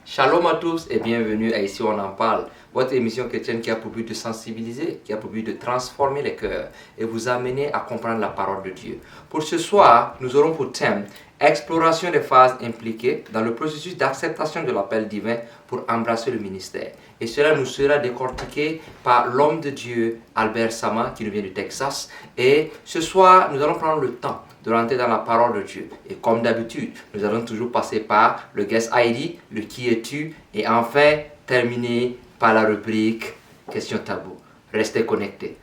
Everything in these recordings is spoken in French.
Shalom à tous et bienvenue à Ici on en parle, votre émission chrétienne qui a pour but de sensibiliser, qui a pour but de transformer les cœurs et vous amener à comprendre la parole de Dieu. Pour ce soir, nous aurons pour thème exploration des phases impliquées dans le processus d'acceptation de l'appel divin pour embrasser le ministère. Et cela nous sera décortiqué par l'homme de Dieu Albert Sama qui nous vient du Texas. Et ce soir, nous allons prendre le temps de rentrer dans la parole de Dieu. Et comme d'habitude, nous allons toujours passer par le Guest ID, le Qui es-tu, et enfin terminer par la rubrique Question tabou. Restez connectés.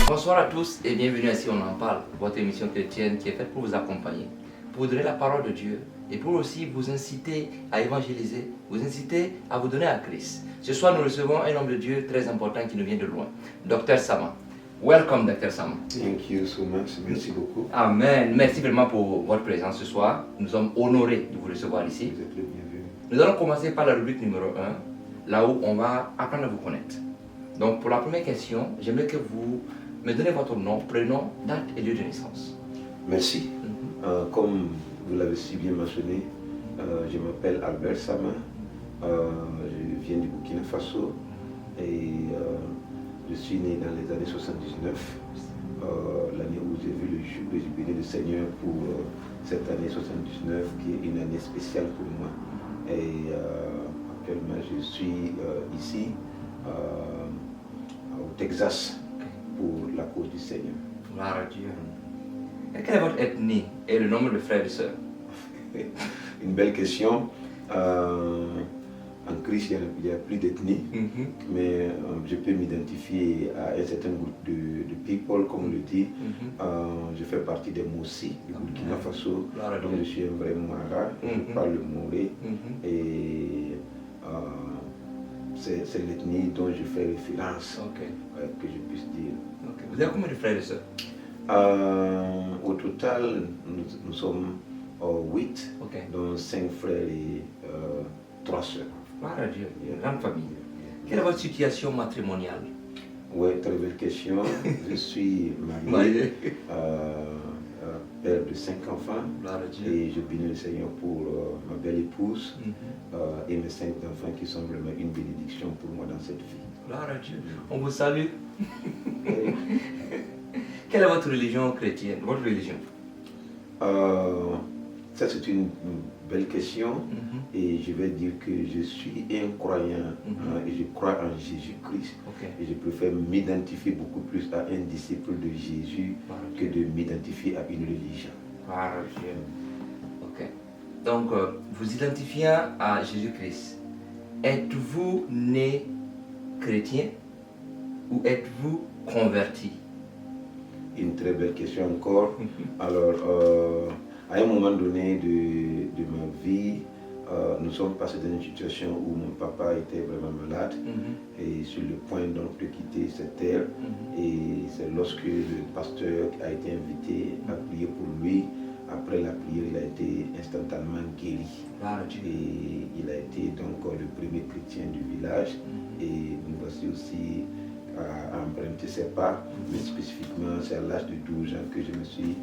Bonsoir à tous et bienvenue à Ici on en parle, votre émission chrétienne qui est faite pour vous accompagner, pour vous donner la parole de Dieu et pour aussi vous inciter à évangéliser, vous inciter à vous donner à Christ. Ce soir, nous recevons un homme de Dieu très important qui nous vient de loin, Dr Sama. Welcome, Dr Sama. Thank you so much. Merci beaucoup. Amen. Merci vraiment pour votre présence ce soir. Nous sommes honorés de vous recevoir ici. Vous êtes le bienvenu. Nous allons commencer par la rubrique numéro 1, là où on va apprendre à vous connaître. Donc, pour la première question, j'aimerais que vous me donnez votre nom, prénom, date et lieu de naissance. Merci. Comme vous l'avez si bien mentionné, je m'appelle Albert Sama. Je viens du Burkina Faso et je suis né dans les années 79, l'année où j'ai vu le jubilé du Seigneur pour cette année 79 qui est une année spéciale pour moi. Et actuellement je suis ici au Texas pour la cause du Seigneur. Gloire à Dieu. Et quelle est votre ethnie et le nombre de frères et sœurs? Une belle question. En Christ, il y a plus d'ethnie, mais je peux m'identifier à un certain groupe de people, comme on le dit. Je fais partie des Moussi, du Burkina Faso, donc je suis un vrai Mara, je parle le Moré, et c'est l'ethnie dont je fais référence, que je puisse dire. Vous avez combien de frères et sœurs? Au total, nous sommes 8, dont 5 frères et 3 sœurs. Gloire à Dieu, une grande famille. Quelle est votre situation matrimoniale? Oui, très belle question. Je suis marié, père de 5 enfants, et je bénis le Seigneur pour ma belle épouse et mes 5 enfants qui sont vraiment une bénédiction pour moi dans cette vie. Gloire à Dieu. On vous salue. Quelle est votre religion chrétienne? Votre religion? Ça c'est une belle question et je vais dire que je suis un croyant et je crois en Jésus-Christ et je préfère m'identifier beaucoup plus à un disciple de Jésus que de m'identifier à une religion. Gloire à Dieu. Ok. Donc, vous identifiez à Jésus-Christ. Êtes-vous né chrétien ou êtes-vous converti? Une très belle question encore. Alors, à un moment donné de ma vie, nous sommes passés dans une situation où mon papa était vraiment malade et sur le point donc de quitter cette terre. Et c'est lorsque le pasteur a été invité à prier pour lui. Après la prière, il a été instantanément guéri. Et il a été donc le premier chrétien du village. Et nous voici aussi à emprunter ses pas, mais spécifiquement c'est à l'âge de 12 ans que je me suis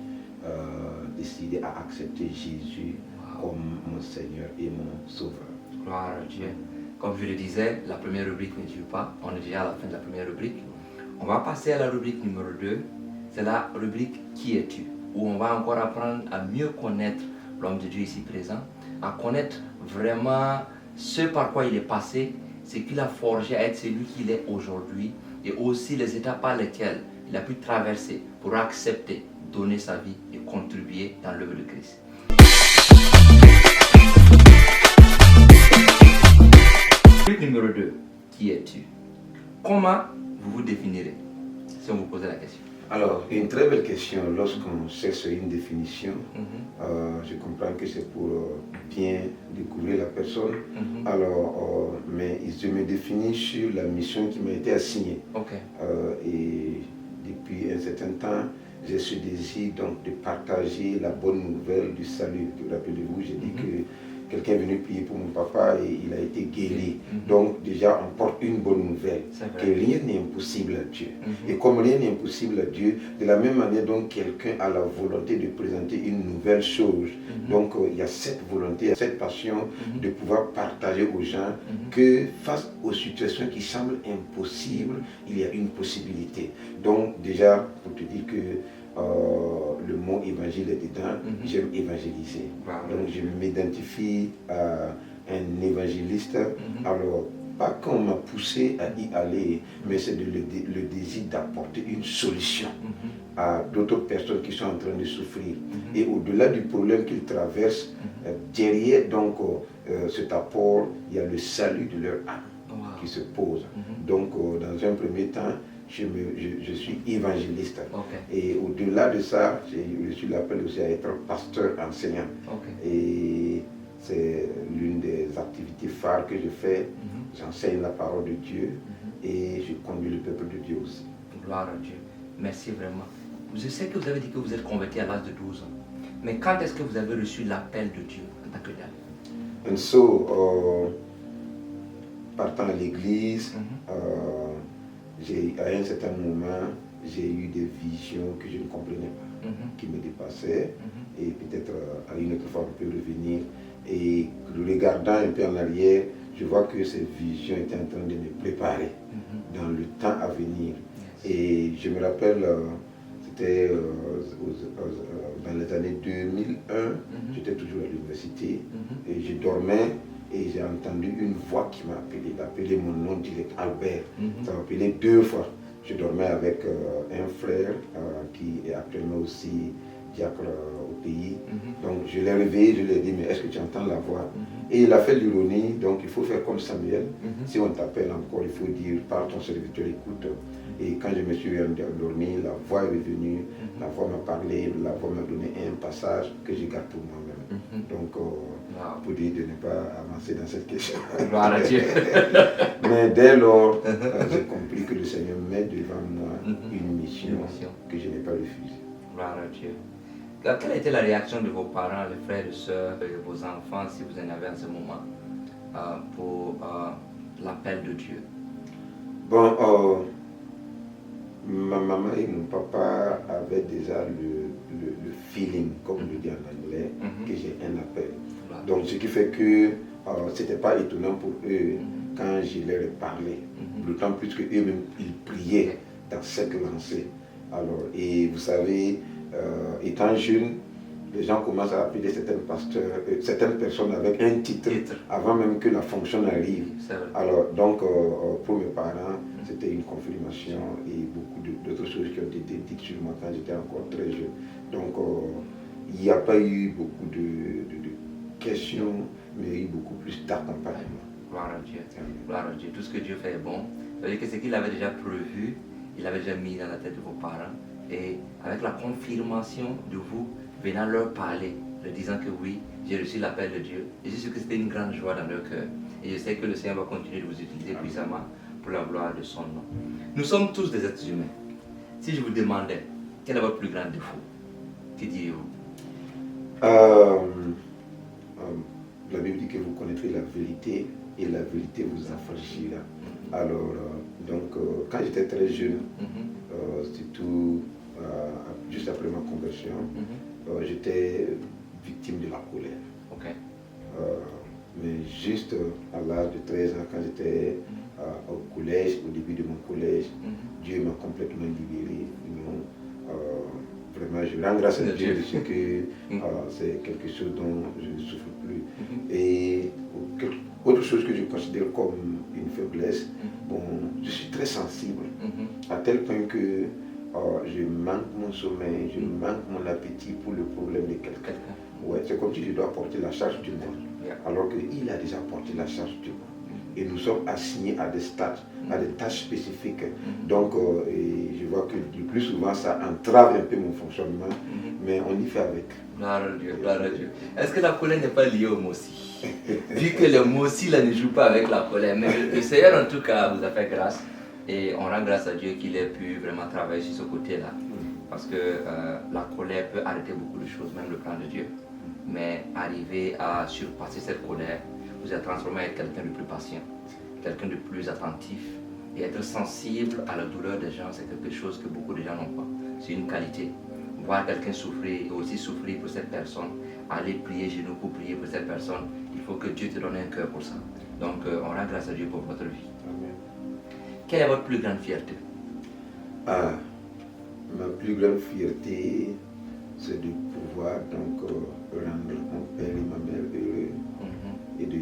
décidé à accepter Jésus comme mon Seigneur et mon Sauveur. Gloire à Dieu. Comme je le disais, la première rubrique ne dure pas, on est déjà à la fin de la première rubrique. On va passer à la rubrique numéro 2, c'est la rubrique Qui es-tu? Où on va encore apprendre à mieux connaître l'homme de Dieu ici présent, à connaître vraiment ce par quoi il est passé, ce qu'il a forgé à être celui qu'il est aujourd'hui, et aussi les étapes par lesquelles il a pu traverser pour accepter, donner sa vie et contribuer dans l'œuvre de Christ. Numéro 2, qui es-tu? Comment vous vous définirez si on vous posait la question? Alors, une très belle question. Lorsqu'on cherche une définition, je comprends que c'est pour bien découvrir la personne. Alors, mais je me définis sur la mission qui m'a été assignée. Et depuis un certain temps, j'ai ce désir donc de partager la bonne nouvelle du salut. Rappelez-vous, j'ai dit que quelqu'un est venu prier pour mon papa et il a été guéri. Donc déjà, on porte une bonne nouvelle, que rien n'est impossible à Dieu. Et comme rien n'est impossible à Dieu, de la même manière, donc quelqu'un a la volonté de présenter une nouvelle chose. Donc il y a cette volonté, cette passion de pouvoir partager aux gens que face aux situations qui semblent impossibles, il y a une possibilité. Donc déjà, pour te dire que le mot évangile est dedans, j'aime évangéliser. Donc je m'identifie à un évangéliste. Alors, pas qu'on m'a poussé à y aller, mais c'est le désir d'apporter une solution à d'autres personnes qui sont en train de souffrir. Et au-delà du problème qu'ils traversent, derrière donc cet apport, il y a le salut de leur âme qui se pose. Donc dans un premier temps, je suis évangéliste. Et au-delà de ça, je suis appelé aussi à être pasteur enseignant. Et c'est l'une des activités phares que je fais. J'enseigne la parole de Dieu et je conduis le peuple de Dieu aussi. Gloire à Dieu. Merci vraiment. Je sais que vous avez dit que vous êtes converti à l'âge de 12 ans. Mais quand est-ce que vous avez reçu l'appel de Dieu en tant que tel? And so, partant à l'église, à un certain moment, j'ai eu des visions que je ne comprenais pas, qui me dépassaient. Et peut-être à une autre fois, on peut revenir. Et regardant un peu en arrière, je vois que ces visions étaient en train de me préparer dans le temps à venir. Et je me rappelle, c'était dans les années 2001, j'étais toujours à l'université et je dormais et j'ai entendu une voix qui m'a appelé mon nom direct, Albert. Ça m'a appelé 2 fois. Je dormais avec un frère qui est actuellement aussi diacre au pays. Donc je l'ai réveillé, je lui ai dit, mais est-ce que tu entends la voix? Et il a fait l'ironie, donc il faut faire comme Samuel. Si on t'appelle encore, il faut dire, parle, ton serviteur écoute. Et quand je me suis endormi, la voix est revenue, la voix m'a parlé, la voix m'a donné un passage que je garde pour moi-même. Donc, pour dire de ne pas avancer dans cette question. Gloire à Dieu. Mais dès lors, j'ai compris que le Seigneur met devant moi une mission que je n'ai pas refusée. Gloire à Dieu. Quelle était la réaction de vos parents, les frères et sœurs, vos enfants, si vous en avez à ce moment, pour l'appel de Dieu? Bon, ma maman et mon papa avaient déjà le feeling, comme on le dit en anglais, que j'ai un appel. Donc ce qui fait que ce n'était pas étonnant pour eux quand je leur ai parlé. D'autant plus qu'eux-mêmes, ils priaient dans cette lancée. Alors, et vous savez, étant jeune, les gens commencent à appeler certaines personnes avec un titre avant même que la fonction arrive. Alors, donc, pour mes parents, c'était une confirmation et beaucoup d'autres choses qui ont été dites sur moi quand j'étais encore très jeune. Donc, il n'y a pas eu beaucoup de questions, mais il y a eu beaucoup plus d'accompagnement. Gloire à Dieu. Gloire à Dieu. Tout ce que Dieu fait est bon. C'est-à-dire que ce qu'il avait déjà prévu, il avait déjà mis dans la tête de vos parents. Et avec la confirmation de vous venant leur parler, leur disant que oui, j'ai reçu l'appel de Dieu, et je suis sûr que c'était une grande joie dans leur cœur. Et je sais que le Seigneur va continuer de vous utiliser puissamment pour la gloire de son nom. Nous sommes tous des êtres humains. Si je vous demandais, quel est votre plus grand défaut? Que diriez-vous? La Bible dit que vous connaîtrez la vérité et la vérité vous affranchira. Alors, donc, quand j'étais très jeune, surtout juste après ma conversion, j'étais victime de la colère. Mais juste à l'âge de 13 ans, quand j'étais au collège, au début de mon collège, Dieu m'a complètement libéré. Vraiment, je rends grâce à Dieu de ce que c'est quelque chose dont je ne souffre plus. Et autre chose que je considère comme une faiblesse, bon, je suis très sensible, à tel point que je manque mon sommeil, je manque mon appétit pour le problème de quelqu'un. Ouais, c'est comme si je dois porter la charge du monde, alors qu'il a déjà porté la charge du monde. Et nous sommes assignés à des stades, à des tâches spécifiques. Donc, et je vois que le plus souvent, ça entrave un peu mon fonctionnement, mais on y fait avec. Gloire à Dieu, gloire à Dieu. Est-ce que la colère n'est pas liée au mot aussi? Vu que le mot aussi là ne joue pas avec la colère, mais le Seigneur en tout cas vous a fait grâce. Et on rend grâce à Dieu qu'il ait pu vraiment travailler sur ce côté-là. Parce que la colère peut arrêter beaucoup de choses, même le plan de Dieu. Mais arriver à surpasser cette colère, vous êtes transformé en quelqu'un de plus patient, quelqu'un de plus attentif. Et être sensible à la douleur des gens, c'est quelque chose que beaucoup de gens n'ont pas. C'est une qualité. Voir quelqu'un souffrir et aussi souffrir pour cette personne, aller plier genoux pour prier pour cette personne, il faut que Dieu te donne un cœur pour ça. Donc on rend grâce à Dieu pour votre vie. Amen. Quelle est votre plus grande fierté? Ah, ma plus grande fierté, c'est de pouvoir donc rendre mon père et ma mère heureux et de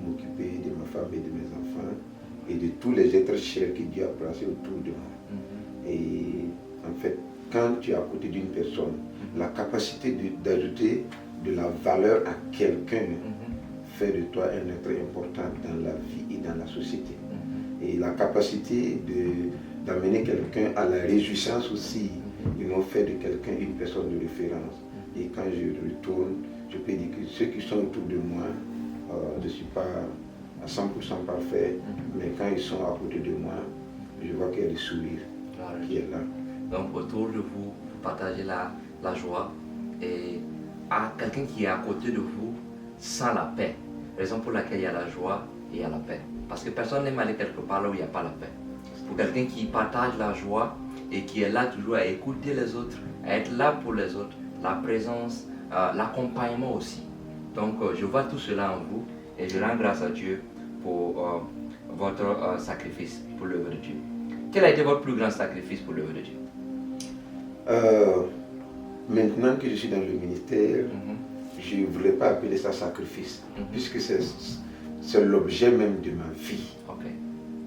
m'occuper de ma femme et de mes enfants et de tous les êtres chers que Dieu a placés autour de moi. Et en fait, quand tu es à côté d'une personne, la capacité d'ajouter de la valeur à quelqu'un fait de toi un être important dans la vie et dans la société. Et la capacité d'amener quelqu'un à la réjouissance aussi, ils m'ont fait de quelqu'un une personne de référence. Et quand je retourne, je peux dire que ceux qui sont autour de moi, je ne suis pas à 100% parfait, mais quand ils sont à côté de moi, je vois qu'il y a le sourire qui est là. Donc autour de vous, vous partagez la joie et à quelqu'un qui est à côté de vous sans la paix. Raison pour laquelle il y a la joie et il y a la paix. Parce que personne n'aime aller quelque part là où il n'y a pas la paix. Pour quelqu'un qui partage la joie et qui est là toujours à écouter les autres, à être là pour les autres, la présence, l'accompagnement aussi. Donc je vois tout cela en vous et je rends grâce à Dieu pour votre sacrifice pour l'œuvre de Dieu. Quel a été votre plus grand sacrifice pour l'œuvre de Dieu? Maintenant que je suis dans le ministère, je ne voudrais pas appeler ça sacrifice, puisque c'est l'objet même de ma vie. Okay.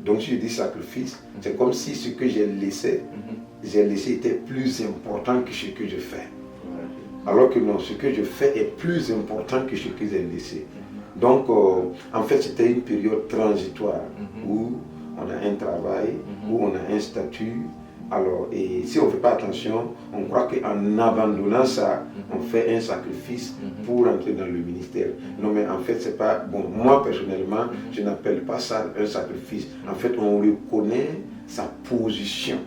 Donc si je dis sacrifice, c'est comme si ce que j'ai laissé était plus important que ce que je fais. Alors que non, ce que je fais est plus important que ce que j'ai laissé. Donc en fait c'était une période transitoire où on a un travail, où on a un statut. Alors, et si on ne fait pas attention, on croit qu'en abandonnant ça, on fait un sacrifice pour entrer dans le ministère. Non, mais en fait, c'est pas bon. Moi, personnellement, je n'appelle pas ça un sacrifice. En fait, on reconnaît sa position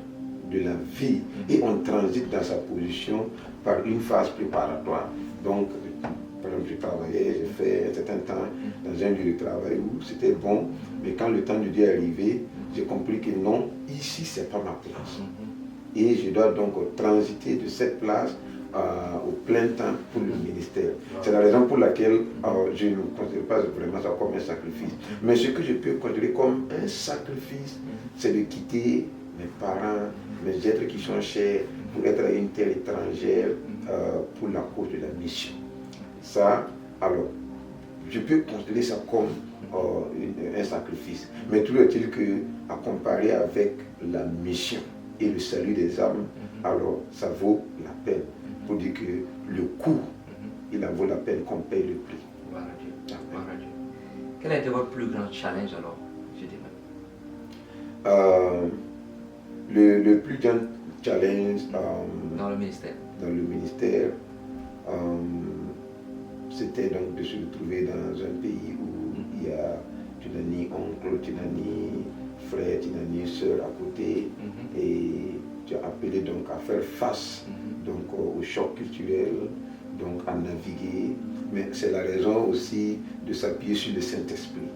de la vie et on transite dans sa position par une phase préparatoire. Donc, par exemple, je travaillais, j'ai fait un certain temps dans un lieu de travail où c'était bon, mais quand le temps de Dieu est arrivé, j'ai compris que non, ici, ce n'est pas ma place. Et je dois donc transiter de cette place au plein temps pour le ministère. C'est la raison pour laquelle je ne considère pas vraiment ça comme un sacrifice. Mais ce que je peux considérer comme un sacrifice, c'est de quitter mes parents, mes êtres qui sont chers, pour être à une terre étrangère pour la cause de la mission. Ça, alors, je peux considérer ça comme un sacrifice. Mais tout est-il que, à comparer avec la mission et le salut des âmes, alors ça vaut la peine. Pour dire que le coût, il en vaut la peine qu'on paye le prix. Gloire à Dieu. Gloire à Dieu. Quel a été votre plus grand challenge alors, je dirais? Le plus grand challenge dans le ministère. C'était donc de se retrouver dans un pays où il y a, tu n'as ni oncle, tu n'as ni frère, tu n'as ni soeur à côté, et tu as appelé donc à faire face donc au choc culturel, donc à naviguer. Mais c'est la raison aussi de s'appuyer sur le Saint-Esprit,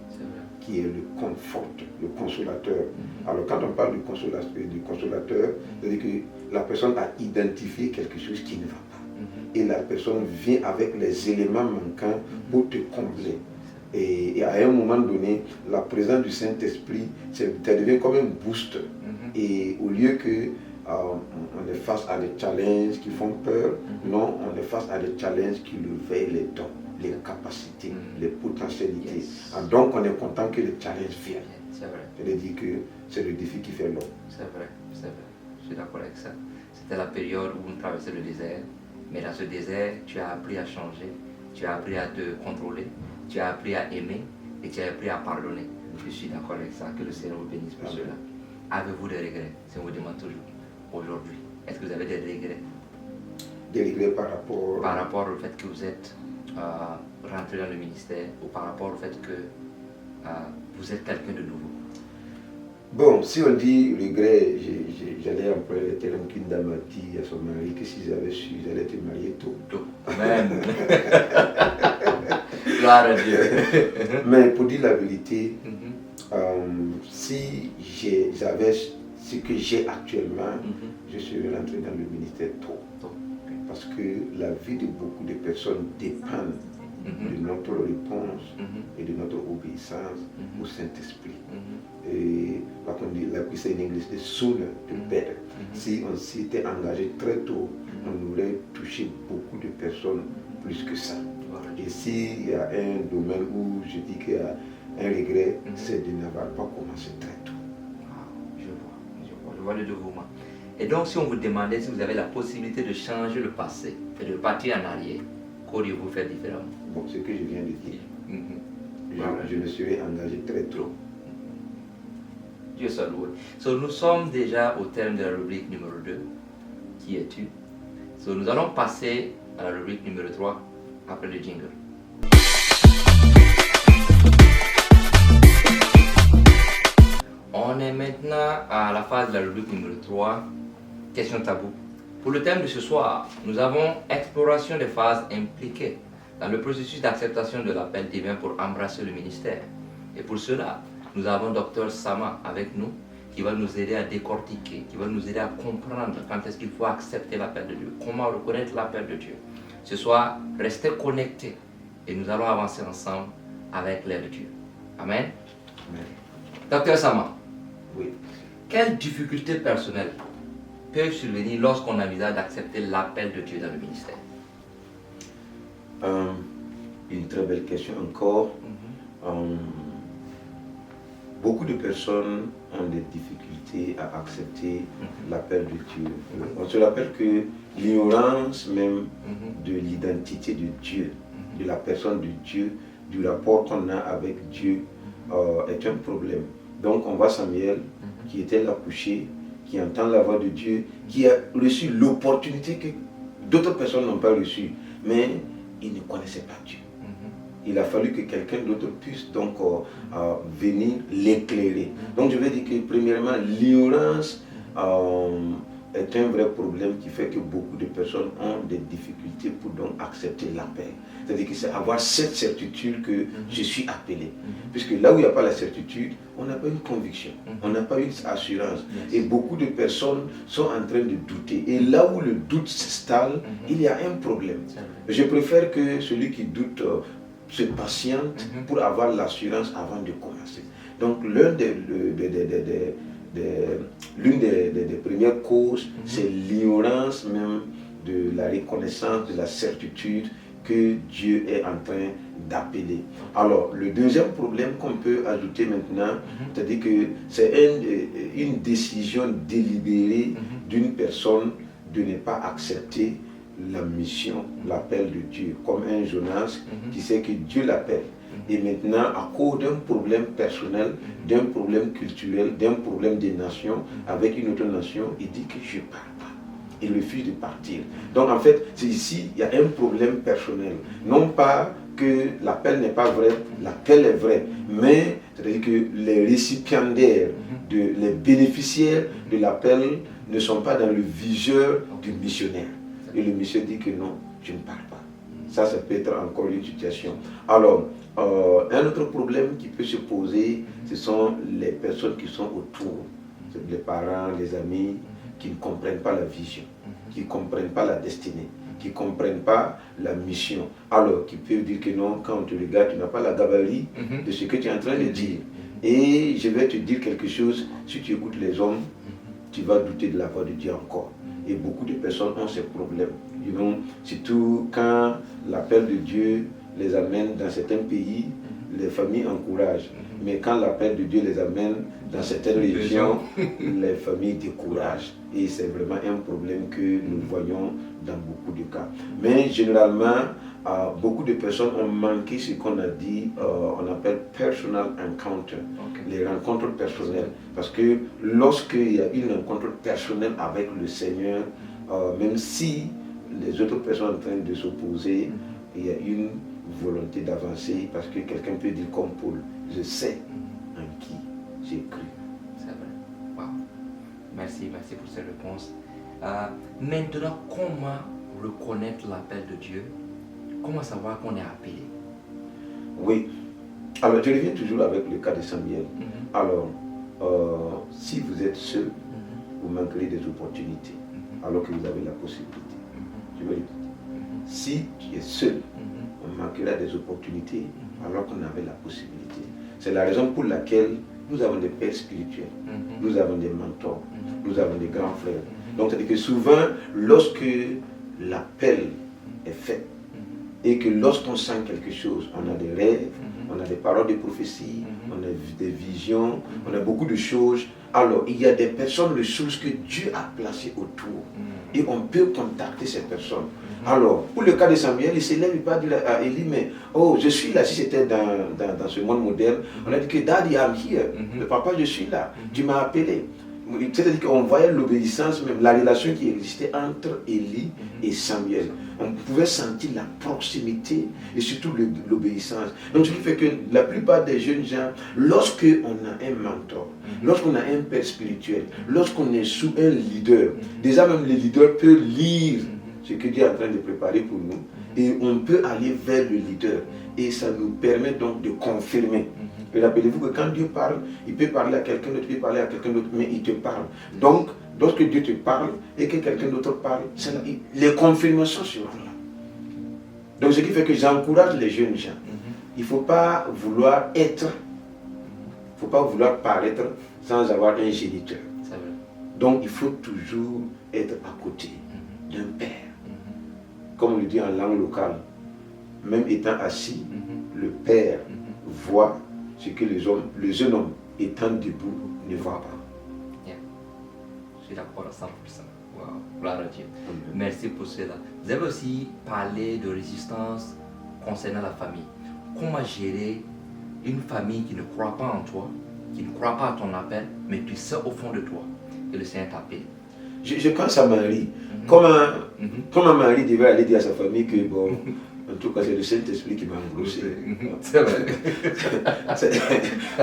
qui est le confort, le consolateur. Alors quand on parle du consolateur, c'est-à-dire que la personne a identifié quelque chose qui ne va pas. Et la personne vient avec les éléments manquants pour te combler. Et à un moment donné, la présence du Saint-Esprit, ça devient comme un boost. Et au lieu que on est face à des challenges qui font peur, non, on est face à des challenges qui réveillent les dons, les capacités, les potentialités. Donc on est content que les challenges viennent. C'est vrai. C'est-à-dire que c'est le défi qui fait l'homme. C'est vrai, c'est vrai. Je suis d'accord avec ça. C'était la période où on traversait le désert. Mais dans ce désert, tu as appris à changer, tu as appris à te contrôler, tu as appris à aimer et tu as appris à pardonner. Je suis d'accord avec ça, que le Seigneur vous bénisse pour cela. Avez-vous des regrets? Si on vous demande toujours aujourd'hui, est-ce que vous avez des regrets? Des regrets par rapport... Par rapport au fait que vous êtes rentré dans le ministère ou par rapport au fait que vous êtes quelqu'un de nouveau? Bon, si on dit regret, j'allais employer le terme qu'une dame a dit à son mari que si j'avais su, j'allais te marier tôt. Amen. Gloire à Dieu. Mais pour dire la vérité, Mhm. si j'avais ce que j'ai actuellement, Mhm. je serais rentré dans le ministère tôt. Ok. Parce que la vie de beaucoup de personnes dépend de Mhm. notre réponse Mhm. et de notre obéissance Mhm. au Saint-Esprit. Mhm. Et par contre, like we say in English, the sooner the better. Mhm. Si on s'était engagé très tôt, on aurait touché beaucoup de personnes plus que ça. Gloire à Et Dieu. s'il y a un domaine où je dis qu'il y a un regret, Mhm. c'est de n'avoir pas commencé très tôt. Ah, je vois le dévouement. Et donc, si on vous demandait si vous avez la possibilité de changer le passé et de partir en arrière, qu'auriez-vous fait différemment? Bon, ce que je viens de dire, Mhm. je me serais engagé très tôt. Dieu soit loué. So, nous sommes déjà au terme de la rubrique numéro 2. Qui es-tu? So, nous allons passer à la rubrique numéro 3 après le jingle. On est maintenant à la phase de la rubrique numéro 3, question tabou. Pour le thème de ce soir, nous avons exploration des phases impliquées dans le processus d'acceptation de l'appel divin pour embrasser le ministère. Et pour cela, nous avons Dr Sama avec nous qui va nous aider à décortiquer, qui va nous aider à comprendre quand est-ce qu'il faut accepter l'appel de Dieu, comment reconnaître l'appel de Dieu. Ce soir, restez connectés et nous allons avancer ensemble avec l'aide de Dieu. Amen. Amen. Dr Sama, Oui. quelles difficultés personnelles peuvent survenir lorsqu'on envisage d'accepter l'appel de Dieu dans le ministère? Une très belle question encore. Beaucoup de personnes ont des difficultés à accepter l'appel de Dieu. On se rappelle que l'ignorance même de l'identité de Dieu, de la personne de Dieu, du rapport qu'on a avec Dieu est un problème. Donc on voit Samuel qui était là couché, qui entend la voix de Dieu, qui a reçu l'opportunité que d'autres personnes n'ont pas reçue, mais il ne connaissait pas Dieu. Il a fallu que quelqu'un d'autre puisse donc venir l'éclairer. Donc je vais dire que premièrement, l'ignorance est un vrai problème qui fait que beaucoup de personnes ont des difficultés pour donc accepter l'appel. C'est-à-dire que c'est avoir cette certitude que je suis appelé. Puisque là où il n'y a pas la certitude, on n'a pas une conviction, on n'a pas une assurance. Et beaucoup de personnes sont en train de douter. Et là où le doute s'installe, il y a un problème. Je préfère que celui qui doute se patiente pour avoir l'assurance avant de commencer. Donc l'une des premières causes, c'est l'ignorance même de la reconnaissance, de la certitude que Dieu est en train d'appeler. Alors, le deuxième problème qu'on peut ajouter maintenant, c'est-à-dire que c'est une décision délibérée d'une personne de ne pas accepter la mission, l'appel de Dieu, comme un Jonas qui sait que Dieu l'appelle. Et maintenant, à cause d'un problème personnel, d'un problème culturel, d'un problème des nations, avec une autre nation, il dit que je ne pars pas. Il refuse de partir. Donc en fait, c'est ici, il y a un problème personnel. Non pas que l'appel n'est pas vrai, l'appel est vrai, mais c'est-à-dire que les récipiendaires, les bénéficiaires de l'appel ne sont pas dans le viseur du missionnaire. Et le missionnaire dit que non, je ne pars pas. Ça peut être encore une situation. Alors, un autre problème qui peut se poser, ce sont les personnes qui sont autour. Les parents, les amis, qui ne comprennent pas la vision, qui ne comprennent pas la destinée, qui ne comprennent pas la mission. Alors, qui peuvent dire que non, quand on te regarde, tu n'as pas la gabarit de ce que tu es en train de dire. Et je vais te dire quelque chose, si tu écoutes les hommes, tu vas douter de la voix de Dieu encore. Et beaucoup de personnes ont ces problèmes. Surtout quand l'appel de Dieu les amène dans certains pays, les familles encouragent. Mais quand l'appel de Dieu les amène dans certaines régions, les familles découragent. Et c'est vraiment un problème que nous voyons dans beaucoup de cas. Mais généralement, beaucoup de personnes ont manqué ce qu'on a dit, on appelle personal encounter, les rencontres personnelles. Parce que lorsqu'il y a une rencontre personnelle avec le Seigneur, même si les autres personnes sont en train de s'opposer, il y a une volonté d'avancer, parce que quelqu'un peut dire comme Paul, je sais en qui j'ai cru. C'est vrai. Merci pour cette réponse. Maintenant, comment reconnaître l'appel de Dieu? Comment savoir qu'on est appelé? Oui. Alors, je reviens toujours avec le cas de Samuel. Alors, si vous êtes seul, vous manquerez des opportunités, alors que vous avez la possibilité. Je vais répéter. Si tu es seul, on manquera des opportunités, alors qu'on avait la possibilité. C'est la raison pour laquelle nous avons des pères spirituels, nous avons des mentors, nous avons des grands frères. Donc, c'est-à-dire que souvent, lorsque l'appel est fait, et que lorsqu'on sent quelque chose, on a des rêves, on a des paroles de prophétie, on a des visions, on a beaucoup de choses. Alors, il y a des personnes, ressources que Dieu a placées autour. Et on peut contacter ces personnes. Alors, pour le cas de Samuel, il ne se lève pas à Élie, mais oh, je suis là. Si c'était dans ce monde moderne, on a dit que Daddy, I'm here. Le papa, je suis là. Tu m'as appelé. C'est-à-dire qu'on voyait l'obéissance, même la relation qui existait entre Élie et Samuel. On pouvait sentir la proximité et surtout l'obéissance. Donc ce qui fait que la plupart des jeunes gens, lorsque on a un mentor, lorsqu'on a un père spirituel, lorsqu'on est sous un leader, déjà même le leader peut lire ce que Dieu est en train de préparer pour nous et on peut aller vers le leader et ça nous permet donc de confirmer. Et rappelez-vous que quand Dieu parle, il peut parler à quelqu'un d'autre, il peut parler à quelqu'un d'autre, mais il te parle. Donc, lorsque Dieu te parle et que quelqu'un d'autre parle, les confirmations seront là. Donc, ce qui fait que j'encourage les jeunes gens. Il ne faut pas vouloir être, il ne faut pas vouloir paraître sans avoir un géniteur. Donc, il faut toujours être à côté d'un père. Comme on le dit en langue locale, même étant assis, le père voit ce que le jeune homme étant debout ne voit pas. Yeah. Je suis d'accord à 100%. Wow. Gloire à Dieu. Merci pour cela. Vous avez aussi parlé de résistance concernant la famille. Comment gérer une famille qui ne croit pas en toi, qui ne croit pas à ton appel, mais tu sais au fond de toi que le Seigneur t'appelle? Je pense à Marie. Comment Marie devait aller dire à sa famille que bon, en tout cas c'est le Saint-Esprit qui m'a engrossé. C'est vrai.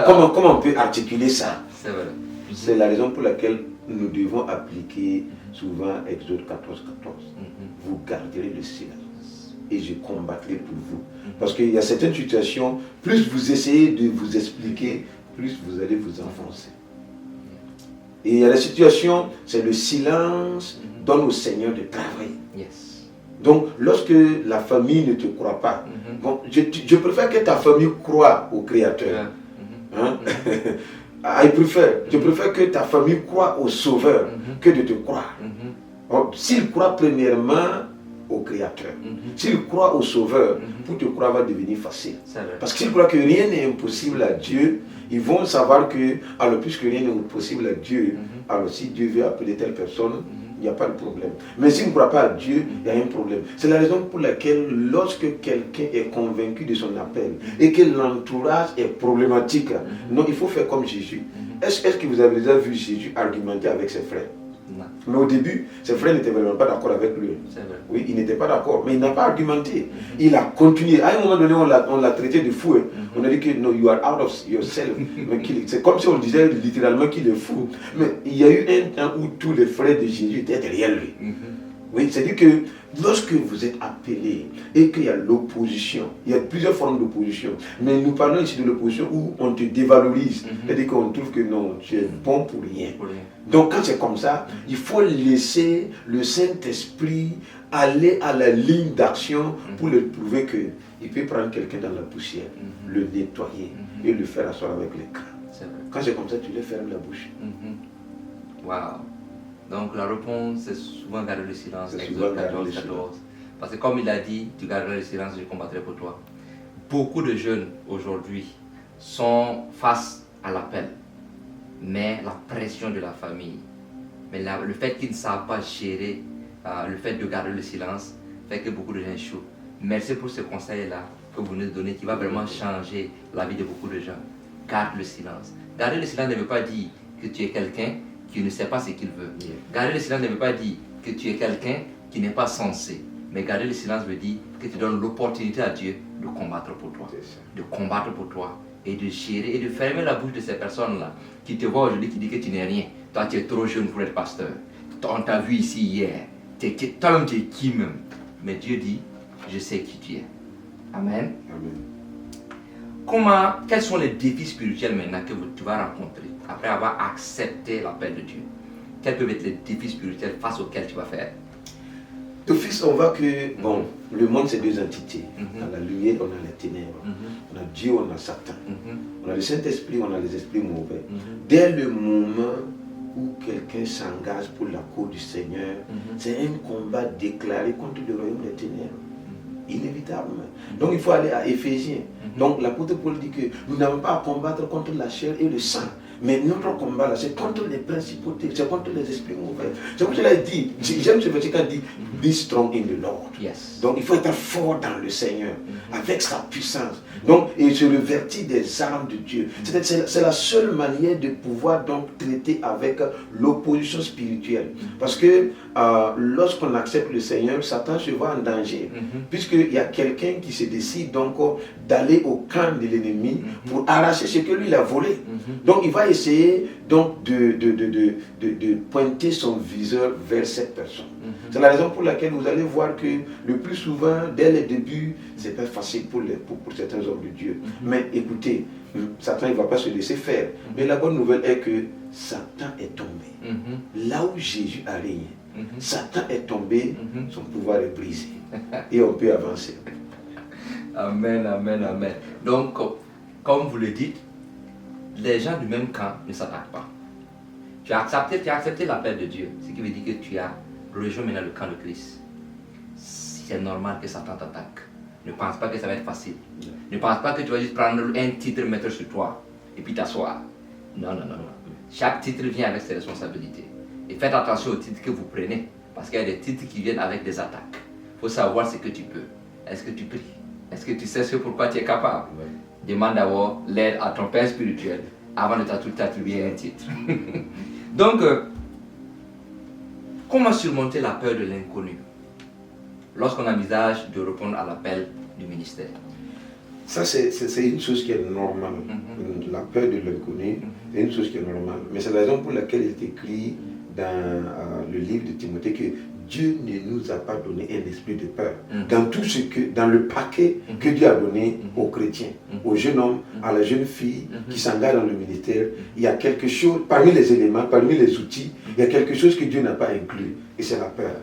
Comment on peut articuler ça? C'est vrai. C'est la raison pour laquelle nous devons appliquer souvent Exode 14:14. Vous garderez le silence et je combattrai pour vous. Parce qu'il y a certaines situations, plus vous essayez de vous expliquer, plus vous allez vous enfoncer. Et il y a la situation, c'est le silence, donne au Seigneur de travailler. Yes. Donc, lorsque la famille ne te croit pas, bon, je préfère que ta famille croie au Créateur. Hein? Je préfère que ta famille croie au Sauveur que de te croire. S'il croit premièrement au Créateur, s'il croit au Sauveur, pour te croire va devenir facile. Parce qu'ils croient que rien n'est impossible à Dieu, ils vont savoir que, alors puisque rien n'est possible à Dieu, alors si Dieu veut appeler telle personne, il n'y a pas de problème. Mais s'il ne croit pas à Dieu, il y a un problème. C'est la raison pour laquelle lorsque quelqu'un est convaincu de son appel et que l'entourage est problématique, non, il faut faire comme Jésus. Est-ce que vous avez déjà vu Jésus argumenter avec ses frères? Non. Mais au début, ses frères n'étaient vraiment pas d'accord avec lui. C'est vrai. Oui, il n'était pas d'accord, mais il n'a pas argumenté. Il a continué. À un moment donné, on l'a traité de fou. On a dit que no, you are out of yourself. C'est comme si on disait littéralement qu'il est fou. Mais il y a eu un temps où tous les frères de Jésus étaient derrière lui. Oui, c'est-à-dire que lorsque vous êtes appelé et qu'il y a l'opposition, il y a plusieurs formes d'opposition, mais nous parlons ici de l'opposition où on te dévalorise, c'est-à-dire qu'on trouve que non, tu es bon pour rien. Donc quand c'est comme ça, il faut laisser le Saint-Esprit aller à la ligne d'action pour lui prouver qu'il peut prendre quelqu'un dans la poussière, le nettoyer et le faire asseoir avec les crânes. Quand c'est comme ça, tu lui fermes la bouche. Wow. Donc la réponse, c'est souvent garder le silence. Exode 14:14. Parce que comme il a dit, tu garderas le silence, je combattrai pour toi. Beaucoup de jeunes aujourd'hui sont face à l'appel, mais la pression de la famille, mais le fait qu'ils ne savent pas gérer le fait de garder le silence, fait que beaucoup de gens échouent. Merci pour ce conseil-là que vous nous donnez qui va vraiment changer la vie de beaucoup de gens. Garde le silence. Garder le silence ne veut pas dire que tu es quelqu'un qui ne sait pas ce qu'il veut. Garder le silence ne veut pas dire que tu es quelqu'un qui n'est pas censé. Mais garder le silence veut dire que tu donnes l'opportunité à Dieu de combattre pour toi. De combattre pour toi et de gérer et de fermer la bouche de ces personnes-là qui te voient aujourd'hui, qui disent que tu n'es rien. Toi, tu es trop jeune pour être pasteur. On t'a vu ici hier. Toi-même, tu es qui même? Mais Dieu dit, je sais qui tu es. Amen. Amen. Quels sont les défis spirituels maintenant que tu vas rencontrer après avoir accepté l'appel de Dieu? Quels peuvent être les défis spirituels face auxquels tu vas faire? D'office, on voit que bon, le monde c'est deux entités. On a la lumière, on a les ténèbres. On a Dieu, on a Satan. On a le Saint-Esprit, on a les esprits mauvais. Dès le moment où quelqu'un s'engage pour la cause du Seigneur, c'est un combat déclaré contre le royaume des ténèbres. Inévitablement. Donc il faut aller à Éphésiens. Donc l'apôtre Paul dit que nous n'avons pas à combattre contre la chair et le sang. Mais notre combat là, c'est contre les principautés, c'est contre les esprits mauvais. C'est pour cela qu'il dit, j'aime ce verset quand il dit, be strong in the Lord. Yes. Donc il faut être fort dans le Seigneur, avec sa puissance. Donc, et se revêtir des armes de Dieu. C'est la seule manière de pouvoir donc traiter avec l'opposition spirituelle. Parce que lorsqu'on accepte le Seigneur, Satan se voit en danger. Puisqu'il y a quelqu'un qui se décide donc d'aller au camp de l'ennemi pour arracher ce que lui il a volé. Donc il va essayer donc de pointer son viseur vers cette personne. C'est la raison pour laquelle vous allez voir que le plus souvent, dès les débuts, c'est pas facile pour certains hommes de Dieu. Mais écoutez, Satan ne va pas se laisser faire. Mais la bonne nouvelle est que Satan est tombé. Là où Jésus a régné, Satan est tombé, son pouvoir est brisé. Et on peut avancer. Amen, amen, amen. Donc, comme vous le dites, les gens du même camp ne s'attaquent pas. Tu as accepté l'appel de Dieu, ce qui veut dire que tu as rejoint maintenant le camp de Christ. C'est normal que Satan t'attaque. Ne pense pas que ça va être facile. Ne pense pas que tu vas juste prendre un titre, mettre sur toi et puis t'asseoir. Non. Chaque titre vient avec ses responsabilités. Et faites attention aux titres que vous prenez, parce qu'il y a des titres qui viennent avec des attaques. Il faut savoir ce que tu peux. Est-ce que tu pries? Est-ce que tu sais pourquoi tu es capable? Demande d'abord l'aide à ton père spirituel avant de t'attribuer un titre. Donc, comment surmonter la peur de l'inconnu lorsqu'on envisage de répondre à l'appel du ministère? Ça, c'est une chose qui est normale. La peur de l'inconnu, c'est une chose qui est normale. Mais c'est la raison pour laquelle il est écrit dans le livre de Timothée que Dieu ne nous a pas donné un esprit de peur. Dans le paquet que Dieu a donné aux chrétiens, aux jeunes hommes, à la jeune fille qui s'engage dans le ministère, il y a quelque chose, parmi les éléments, parmi les outils, il y a quelque chose que Dieu n'a pas inclus, et c'est la peur.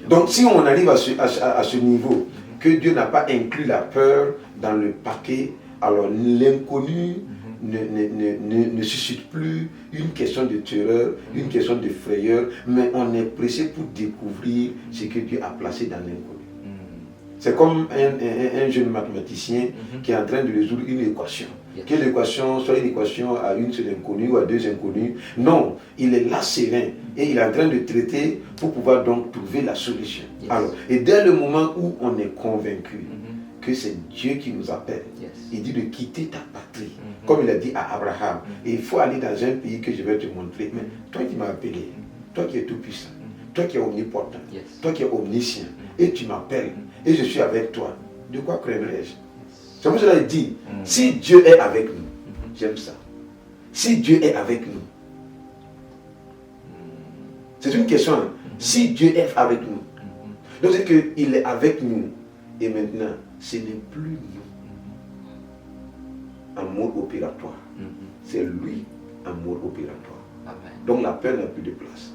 Donc si on arrive à ce niveau, que Dieu n'a pas inclus la peur dans le paquet, alors l'inconnu ne suscite plus une question de terreur, une question de frayeur, mais on est pressé pour découvrir ce que Dieu a placé dans l'inconnu. C'est comme un jeune mathématicien qui est en train de résoudre une équation. Que l'équation soit une équation à une seule inconnue ou à deux inconnues. Non, il est là serein et il est en train de traiter pour pouvoir donc trouver la solution. Alors, et dès le moment où on est convaincu que c'est Dieu qui nous appelle, il dit de quitter ta patrie, comme il a dit à Abraham. Et il faut aller dans un pays que je vais te montrer. Mais toi qui m'as appelé, toi qui es tout puissant, toi qui es omnipotent, toi qui es omniscient, et tu m'appelles, et je suis avec toi, de quoi craindrais-je? C'est pour cela qu'il dit, si Dieu est avec nous, j'aime ça. Si Dieu est avec nous, c'est une question. Si Dieu est avec nous, donc c'est qu'il est avec nous, et maintenant, ce n'est plus nous en mode opératoire. C'est lui en mode opératoire. Amen. Donc la peur n'a plus de place.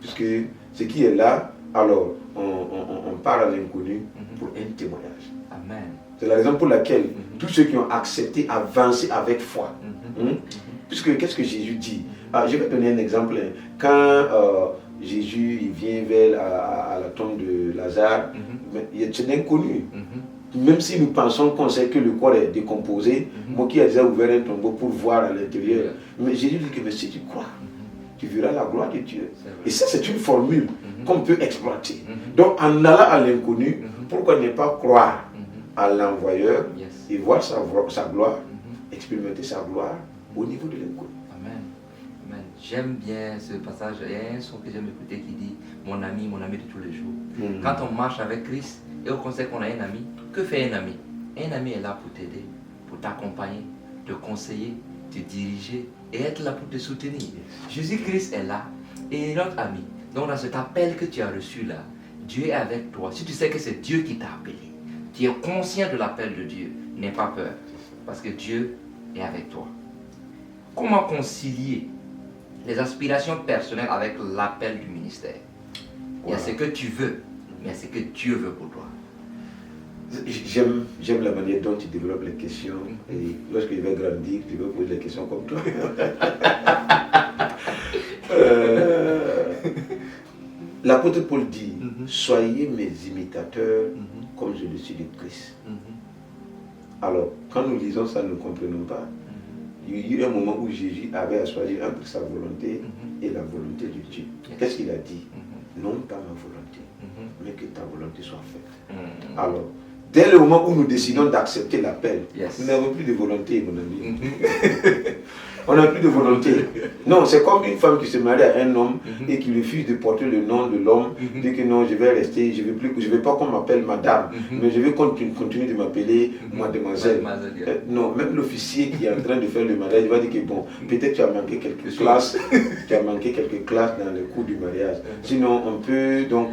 Puisque ce qui est là, alors on part à l'inconnu pour un témoignage. Amen. C'est la raison pour laquelle tous ceux qui ont accepté avancer avec foi. Puisque qu'est-ce que Jésus dit? Je vais donner un exemple. Quand Jésus il vient vers à la tombe de Lazare, c'est l'inconnu. Même si nous pensons qu'on sait que le corps est décomposé, moi qui ai déjà ouvert un tombeau pour voir à l'intérieur, mais Jésus dit que mais si tu crois, tu verras la gloire de Dieu. Et ça, c'est une formule qu'on peut exploiter. Donc, en allant à l'inconnu, pourquoi ne pas croire à l'envoyeur et voir sa gloire, expérimenter sa gloire au niveau de l'inconnu. Amen. Amen. J'aime bien ce passage. Il y a un son que j'aime écouter qui dit mon ami de tous les jours. Quand on marche avec Christ et on constate qu'on a un ami, que fait un ami? Un ami est là pour t'aider, pour t'accompagner, te conseiller, te diriger, et être là pour te soutenir. Jésus-Christ est là et est notre ami. Donc dans cet appel que tu as reçu là, Dieu est avec toi. Si tu sais que c'est Dieu qui t'a appelé, tu es conscient de l'appel de Dieu, n'aie pas peur, parce que Dieu est avec toi. Comment concilier les aspirations personnelles avec l'appel du ministère? Il y a ce que tu veux, mais il y a ce que Dieu veut pour toi. J'aime la manière dont tu développes les questions. Et lorsque je vais grandir, je vais poser les questions comme toi. L'apôtre Paul dit, soyez mes imitateurs comme je le suis de Christ. Alors, quand nous lisons ça, nous ne comprenons pas. Il y a eu un moment où Jésus avait à choisir entre sa volonté et la volonté de Dieu. Qu'est-ce qu'il a dit? Non pas ma volonté, mais que ta volonté soit faite. Alors, dès le moment où nous décidons d'accepter l'appel, nous n'avons plus de volonté, mon ami. On n'a plus de volonté. Non, c'est comme une femme qui se marie à un homme et qui refuse de porter le nom de l'homme, dit que non, je vais rester, je ne veux pas qu'on m'appelle madame, mais je veux qu'on continue de m'appeler mademoiselle. Non, même l'officier qui est en train de faire le mariage va dire que bon, peut-être tu as manqué quelques classes, dans le cours du mariage. Sinon, on peut donc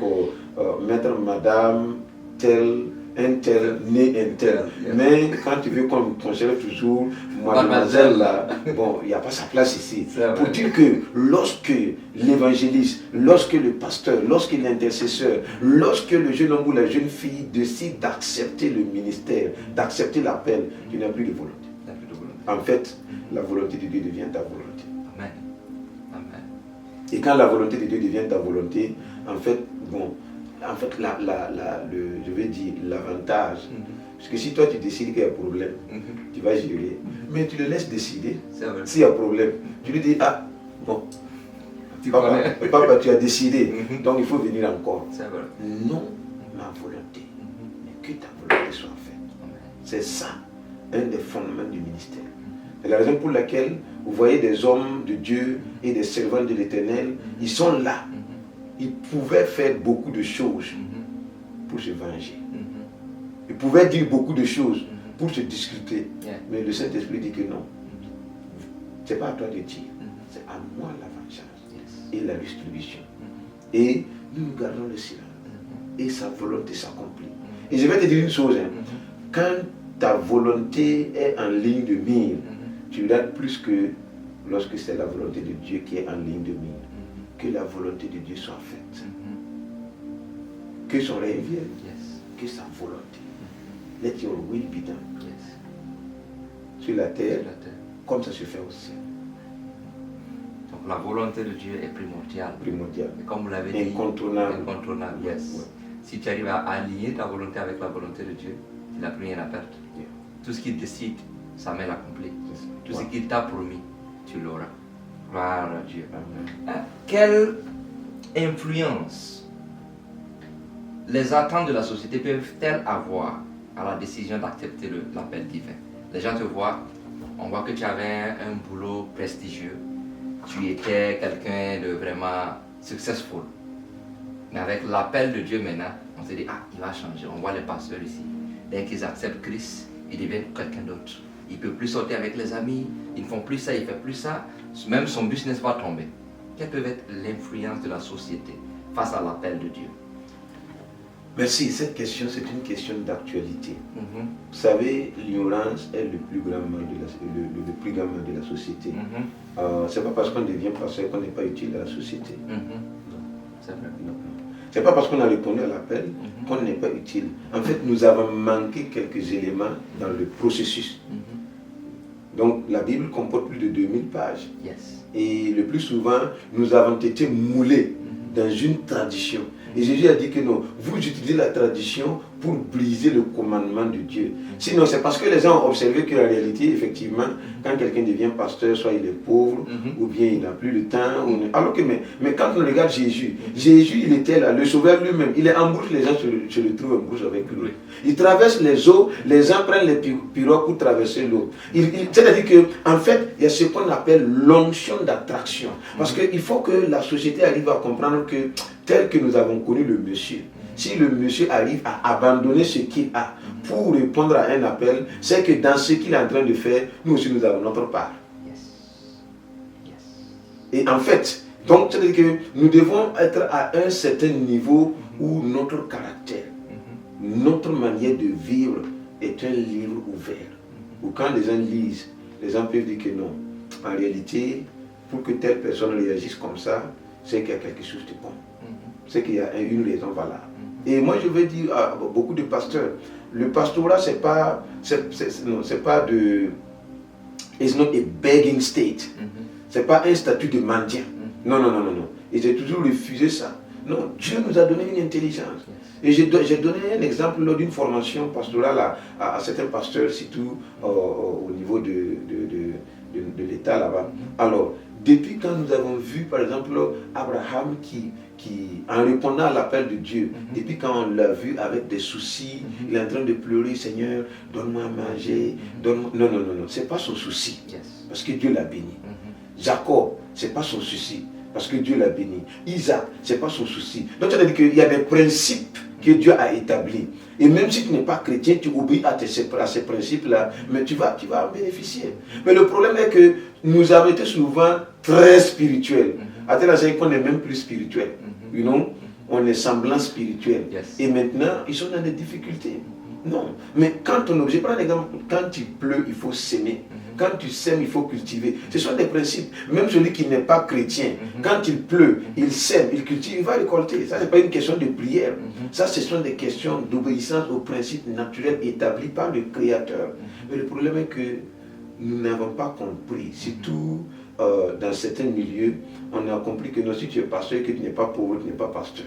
mettre madame, telle, un tel, né un tel. Mais quand tu veux qu'on conserve toujours mademoiselle là, bon, il n'y a pas sa place ici. Pour dire que lorsque l'évangéliste, lorsque le pasteur, lorsque l'intercesseur, lorsque le jeune homme ou la jeune fille décide d'accepter le ministère, d'accepter l'appel, tu n'as plus de volonté. En fait, la volonté de Dieu devient ta volonté. Amen. Amen. Et quand la volonté de Dieu devient ta volonté, en fait, bon, je vais dire l'avantage, parce que si toi tu décides qu'il y a problème, tu vas gérer, mais tu le laisses décider. S'il y a problème, tu lui dis, ah, bon, papa, tu as décidé, donc il faut venir encore. Non, ma volonté, mais que ta volonté soit faite. C'est ça, un des fondements du ministère. C'est la raison pour laquelle vous voyez des hommes de Dieu et des servants de l'Éternel, ils sont là. Ils pouvaient faire beaucoup de choses pour se venger. Ils pouvaient dire beaucoup de choses pour se discuter. Mais le Saint-Esprit dit que non. Ce n'est pas à toi de dire. C'est à moi la vengeance et la distribution. Et nous gardons le silence. Et sa volonté s'accomplit. Et je vais te dire une chose. Quand ta volonté est en ligne de mire, tu regardes plus que lorsque c'est la volonté de Dieu qui est en ligne de mire. Que la volonté de Dieu soit faite. Que son règne vienne. Que sa volonté. Let your will be done. Sur la terre, comme ça se fait au ciel. Donc la volonté de Dieu est primordiale. Et comme vous l'avez dit, incontournable. Si tu arrives à aligner ta volonté avec la volonté de Dieu, tu n'as plus rien à perdre. Tout ce qu'il décide, ça met l'accompli. Tout ce qu'il t'a promis, tu l'auras. Gloire à Dieu. Quelle influence les attentes de la société peuvent-elles avoir à la décision d'accepter l'appel divin? Les gens te voient, on voit que tu avais un boulot prestigieux, tu étais quelqu'un de vraiment successful. Mais avec l'appel de Dieu maintenant, on se dit, ah, il va changer. On voit les pasteurs ici. Dès qu'ils acceptent Christ, ils deviennent quelqu'un d'autre. Il ne peut plus sortir avec les amis, ils ne font plus ça, il ne fait plus ça. Même son business va tomber. Quelle peut être l'influence de la société face à l'appel de Dieu? Merci. Cette question, c'est une question d'actualité. Vous savez, l'ignorance est le plus grand mal de la société. Ce n'est pas parce qu'on devient pasteur qu'on n'est pas utile à la société. C'est vrai. Ce n'est pas parce qu'on a répondu à l'appel qu'on n'est pas utile. En fait, nous avons manqué quelques éléments dans le processus. Donc, la Bible comporte plus de 2000 pages. Et le plus souvent, nous avons été moulés dans une tradition. Et Jésus a dit que non, vous utilisez la tradition pour briser le commandement de Dieu. Sinon, c'est parce que les gens ont observé que la réalité, effectivement, quand quelqu'un devient pasteur, soit il est pauvre, ou bien il n'a plus le temps. Alors que, mais quand on regarde Jésus, Jésus, il était là, le sauveur lui-même, il est en bouche, les gens se le trouvent en bouche avec lui. Il traverse les eaux, les gens prennent les pirogues pour traverser l'eau. C'est-à-dire qu'en fait, il y a ce qu'on appelle l'onction d'attraction. Parce qu'il faut que la société arrive à comprendre que, tel que nous avons connu le monsieur, si le monsieur arrive à abandonner ce qu'il a pour répondre à un appel, c'est que dans ce qu'il est en train de faire, nous aussi nous avons notre part. Et en fait, donc, c'est-à-dire que nous devons être à un certain niveau où notre caractère, notre manière de vivre est un livre ouvert. Où quand les gens lisent, les gens peuvent dire que non. En réalité, pour que telle personne réagisse comme ça, c'est qu'il y a quelque chose de bon. C'est qu'il y a une raison valable. Et moi, je veux dire à beaucoup de pasteurs, le pastorat, c'est pas de... It's not a begging state. C'est pas un statut de mendiant. Non. Et j'ai toujours refusé ça. Non, Dieu nous a donné une intelligence. Et j'ai donné un exemple lors d'une formation pastorale à certains pasteurs, surtout au niveau de l'État là-bas. Alors, depuis quand nous avons vu, par exemple, Abraham qui en répondant à l'appel de Dieu, depuis quand on l'a vu avec des soucis, il est en train de pleurer, Seigneur, donne-moi à manger, donne-moi... Non, c'est pas son souci, parce que Dieu l'a béni. Jacob, c'est pas son souci, parce que Dieu l'a béni. Isaac, c'est pas son souci. Donc, ça veut dire qu'il y a des principes que Dieu a établis. Et même si tu n'es pas chrétien, tu obéis à ces principes-là, mais tu vas en bénéficier. Mais le problème est que nous avons été souvent très spirituels. À tel enseigne qu'on n'est même plus spirituel. You know? On est semblant spirituel. Et maintenant, ils sont dans des difficultés. Non. Mais quand on objet, prends un exemple, quand il pleut, il faut s'aimer. Quand tu sèmes, il faut cultiver. Ce sont des principes. Même celui qui n'est pas chrétien, quand il pleut, il sème, il cultive, il va récolter. Ça, ce n'est pas une question de prière. Ça, ce sont des questions d'obéissance aux principes naturels établis par le Créateur. Mais le problème est que nous n'avons pas compris. Surtout dans certains milieux, on a compris que non, si tu es pasteur et que tu n'es pas pauvre, tu n'es pas pasteur.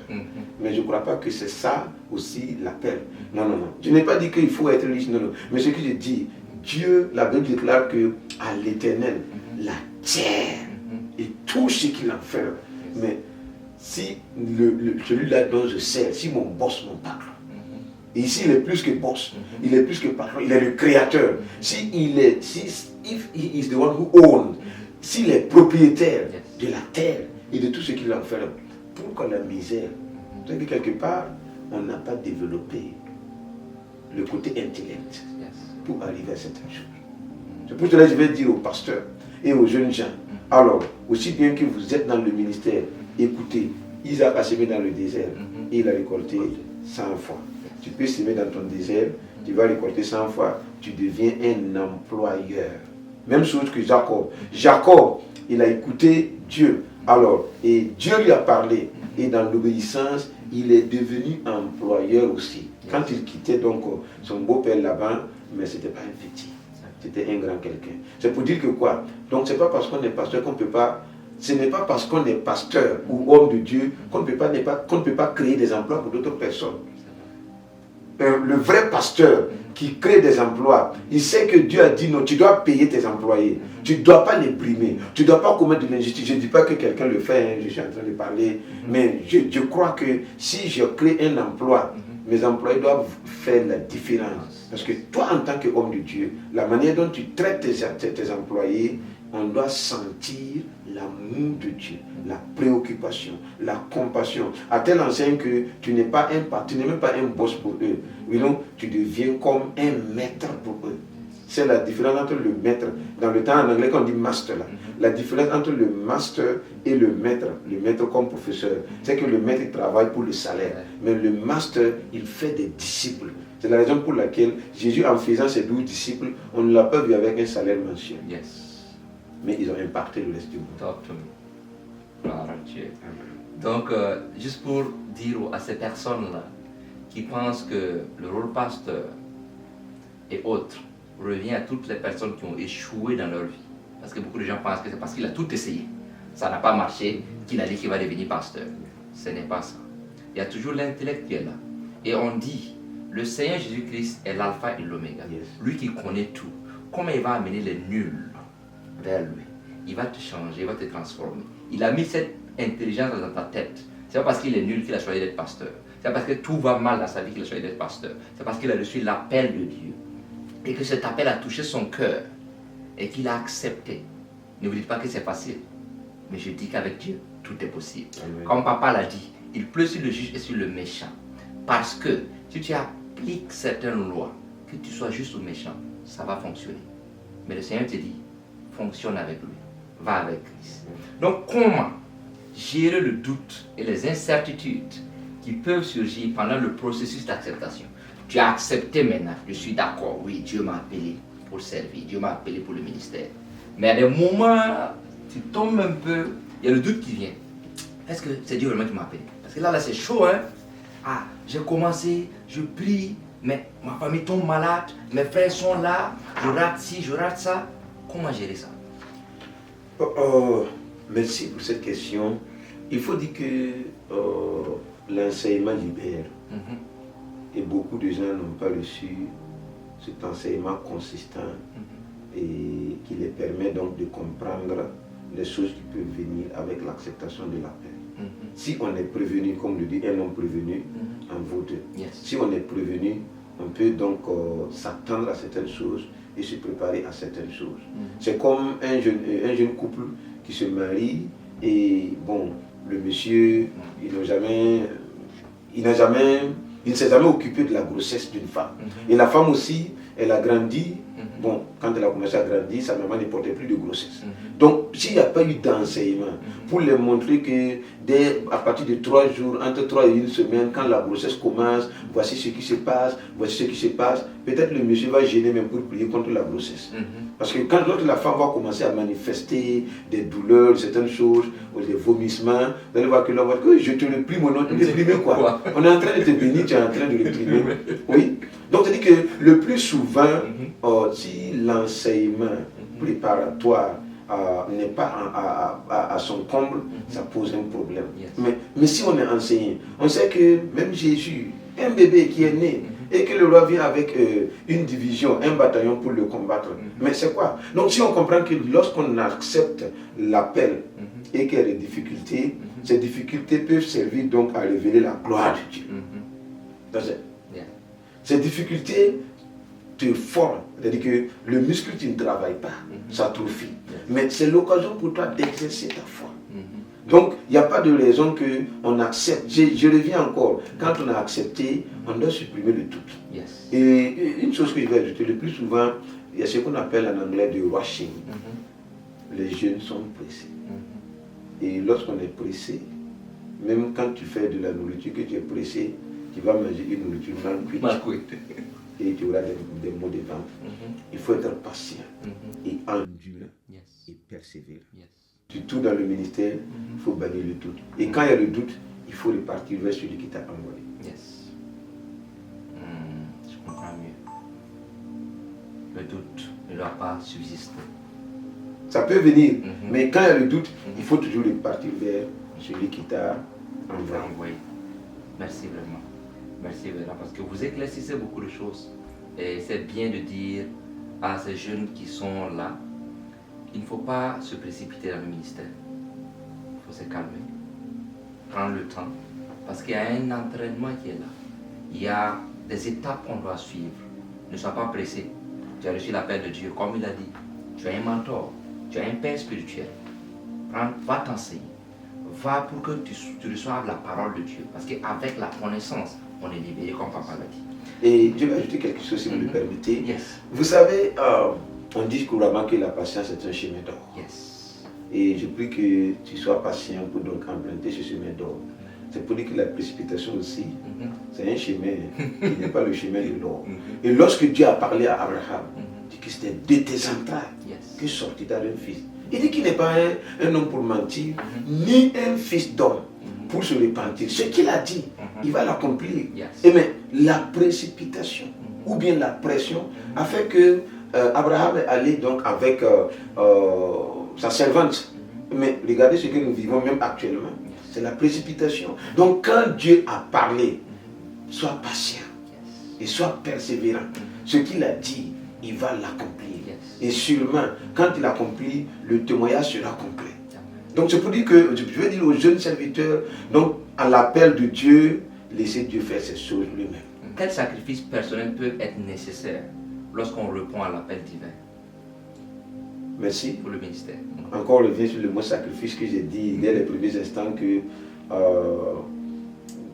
Mais je ne crois pas que c'est ça aussi l'appel. Non. Je n'ai pas dit qu'il faut être riche, non. Mais ce que je dis, Dieu, la Bible déclare que à l'Éternel, la terre et tout ce qu'il en fait. Mais si celui-là dont je sers, si mon boss, mon patron, et ici il est plus que boss, il est plus que patron, il est le créateur. If he is the one who owns, s'il est propriétaire de la terre et de tout ce qu'il en fait, pourquoi la misère? C'est que quelque part, on n'a pas développé le côté intellect pour arriver à certaines choses. C'est pour cela que je vais dire aux pasteurs et aux jeunes gens, alors, aussi bien que vous êtes dans le ministère, écoutez, Isaac a semé dans le désert et il a récolté 100 fois. Tu peux semer dans ton désert, tu vas récolter 100 fois, tu deviens un employeur. Même chose que Jacob. Jacob, il a écouté Dieu. Alors, et Dieu lui a parlé. Et dans l'obéissance, il est devenu employeur aussi. Quand il quittait donc son beau-père là-bas, mais ce n'était pas un petit. C'était un grand quelqu'un. C'est pour dire que quoi? Donc, ce n'est pas parce qu'on est pasteur qu'on ne peut pas... Ce n'est pas parce qu'on est pasteur ou homme de Dieu qu'on ne peut pas créer des emplois pour d'autres personnes. Le vrai pasteur qui crée des emplois, il sait que Dieu a dit non, tu dois payer tes employés, tu ne dois pas les brimer, tu ne dois pas commettre de l'injustice. Je ne dis pas que quelqu'un le fait, je suis en train de parler, mais je crois que si je crée un emploi, mes employés doivent faire la différence. Parce que toi, en tant qu'homme de Dieu, la manière dont tu traites tes employés, on doit sentir l'amour de Dieu, la préoccupation, la compassion. À tel enseigne que tu n'es même pas un boss pour eux. Oui, non, tu deviens comme un maître pour eux. C'est la différence entre le maître, dans le temps en anglais qu'on dit master là. La différence entre le master et le maître comme professeur, c'est que le maître il travaille pour le salaire, mais le master il fait des disciples. C'est la raison pour laquelle Jésus, en faisant ses 12 disciples, on ne l'a pas vu avec un salaire mensuel. Mais ils ont impacté le reste du monde. Talk to me. Gloire à Dieu. Donc, juste pour dire à ces personnes-là qui pensent que le rôle pasteur et autres revient à toutes les personnes qui ont échoué dans leur vie. Parce que beaucoup de gens pensent que c'est parce qu'il a tout essayé. Ça n'a pas marché, qu'il a dit qu'il va devenir pasteur. Ce n'est pas ça. Il y a toujours l'intellect qui est là. Et on dit, le Seigneur Jésus-Christ est l'alpha et l'oméga. Lui qui connaît tout. Comment il va amener les nuls vers lui? Il va te changer, il va te transformer. Il a mis cette intelligence dans ta tête. C'est pas parce qu'il est nul qu'il a choisi d'être pasteur. C'est parce que tout va mal dans sa vie qu'il a choisi d'être pasteur. C'est parce qu'il a reçu l'appel de Dieu. Et que cet appel a touché son cœur. Et qu'il a accepté. Ne vous dites pas que c'est facile. Mais je dis qu'avec Dieu, tout est possible. Amen. Comme papa l'a dit, il pleut sur le juge et sur le méchant. Parce que si tu appliques certaines lois, que tu sois juste ou méchant, ça va fonctionner. Mais le Seigneur te dit, fonctionne avec lui. va avec Christ. Donc comment gérer le doute et les incertitudes qui peuvent surgir pendant le processus d'acceptation? Tu as accepté maintenant, je suis d'accord, oui, Dieu m'a appelé pour servir, Dieu m'a appelé pour le ministère. Mais à des moments, tu tombes un peu, il y a le doute qui vient. Est-ce que c'est Dieu vraiment qui m'a appelé? Parce que là c'est chaud, hein? Ah, j'ai commencé, je prie, mais ma famille tombe malade, mes frères sont là, je rate ci, je rate ça. Comment gérer ça? Merci pour cette question. Il faut dire que l'enseignement libère. Et beaucoup de gens n'ont pas reçu cet enseignement consistant et qui les permet donc de comprendre les choses qui peuvent venir avec l'acceptation de l'appel. Si on est prévenu, comme le dit un homme prévenu, en vaut deux. Si on est prévenu, on peut donc s'attendre à certaines choses et se préparer à certaines choses. C'est comme un jeune couple qui se marie et bon, le monsieur, il ne s'est jamais occupé de la grossesse d'une femme. Et la femme aussi, elle a grandi. Bon, quand elle a commencé à grandir, sa maman ne portait plus de grossesse. Donc, s'il n'y a pas eu d'enseignement pour leur montrer que à partir de 3 jours, entre 3 et 1 semaine, quand la grossesse commence, voici ce qui se passe, peut-être le monsieur va gêner même pour prier contre la grossesse. Parce que lorsque la femme va commencer à manifester des douleurs, certaines choses, ou des vomissements, vous allez voir que l'homme va dire, je te le prie, mon nom, réprimer quoi? On est en train de te bénir, tu es en train de réprimer. Oui. Donc, c'est-à-dire que le plus souvent, si l'enseignement préparatoire n'est pas à son comble, ça pose un problème. Mais si on est enseigné, on sait que même Jésus, un bébé qui est né, et que le roi vient avec une division, un bataillon pour le combattre. Mais c'est quoi? Donc si on comprend que lorsqu'on accepte l'appel et qu'il y a des difficultés, ces difficultés peuvent servir donc à révéler la gloire de Dieu. Ces difficultés te forment, c'est-à-dire que le muscle qui ne travaille pas, s'atrophie. Mais c'est l'occasion pour toi d'exercer ta foi. Donc, il n'y a pas de raison qu'on accepte. Je reviens encore. Quand on a accepté, on doit supprimer le doute. Et une chose que je vais ajouter, le plus souvent, il y a ce qu'on appelle en anglais de rushing. Les jeunes sont pressés. Et lorsqu'on est pressé, même quand tu fais de la nourriture, que tu es pressé, tu vas manger une nourriture mal cuite. Et tu auras des maux de ventre. Il faut être patient et endurant et persévérer. Surtout dans le ministère, il faut bannir le doute. Et quand il y a le doute, il faut repartir vers celui qui t'a envoyé. Je comprends mieux. Le doute ne doit pas subsister. Ça peut venir, mais quand il y a le doute, il faut toujours repartir vers celui qui t'a envoyé. Merci vraiment. Merci vraiment, parce que vous éclaircissez beaucoup de choses. Et c'est bien de dire à ces jeunes qui sont là, il ne faut pas se précipiter dans le ministère. Il faut se calmer, prendre le temps, parce qu'il y a un entraînement qui est là. Il y a des étapes qu'on doit suivre. Ne sois pas pressé. Tu as reçu l'appel de Dieu, comme il a dit. Tu as un mentor, tu as un père spirituel. Va t'enseigner. Va pour que tu reçoives la parole de Dieu. Parce qu'avec la connaissance, on est libéré, comme papa l'a dit. Et je vais ajouter quelque chose, si vous le permettez. Vous savez, on dit couramment que la patience est un chemin d'or. Et je prie que tu sois patient pour donc emprunter ce chemin d'or. C'est pour dire que la précipitation aussi, c'est un chemin qui n'est pas le chemin de l'or. Et lorsque Dieu a parlé à Abraham, il dit que c'était de tes entrailles que sortira d'un fils. Il dit qu'il n'est pas un homme pour mentir, ni un fils d'homme pour se repentir. Ce qu'il a dit, il va l'accomplir. Et mais la précipitation, ou bien la pression, a fait que Abraham est allé donc avec sa servante. Mais regardez ce que nous vivons même actuellement. C'est la précipitation. Donc quand Dieu a parlé, sois patient et sois persévérant. Ce qu'il a dit, il va l'accomplir. Et sûrement, quand il accomplit, le témoignage sera complet. Donc c'est pour dire que, je vais dire aux jeunes serviteurs, donc à l'appel de Dieu, laissez Dieu faire ces choses lui-même. Quels sacrifices personnels peuvent être nécessaires lorsqu'on répond à l'appel divin? Merci. Pour le ministère. Encore on revient sur le mot sacrifice que j'ai dit dès les premiers instants que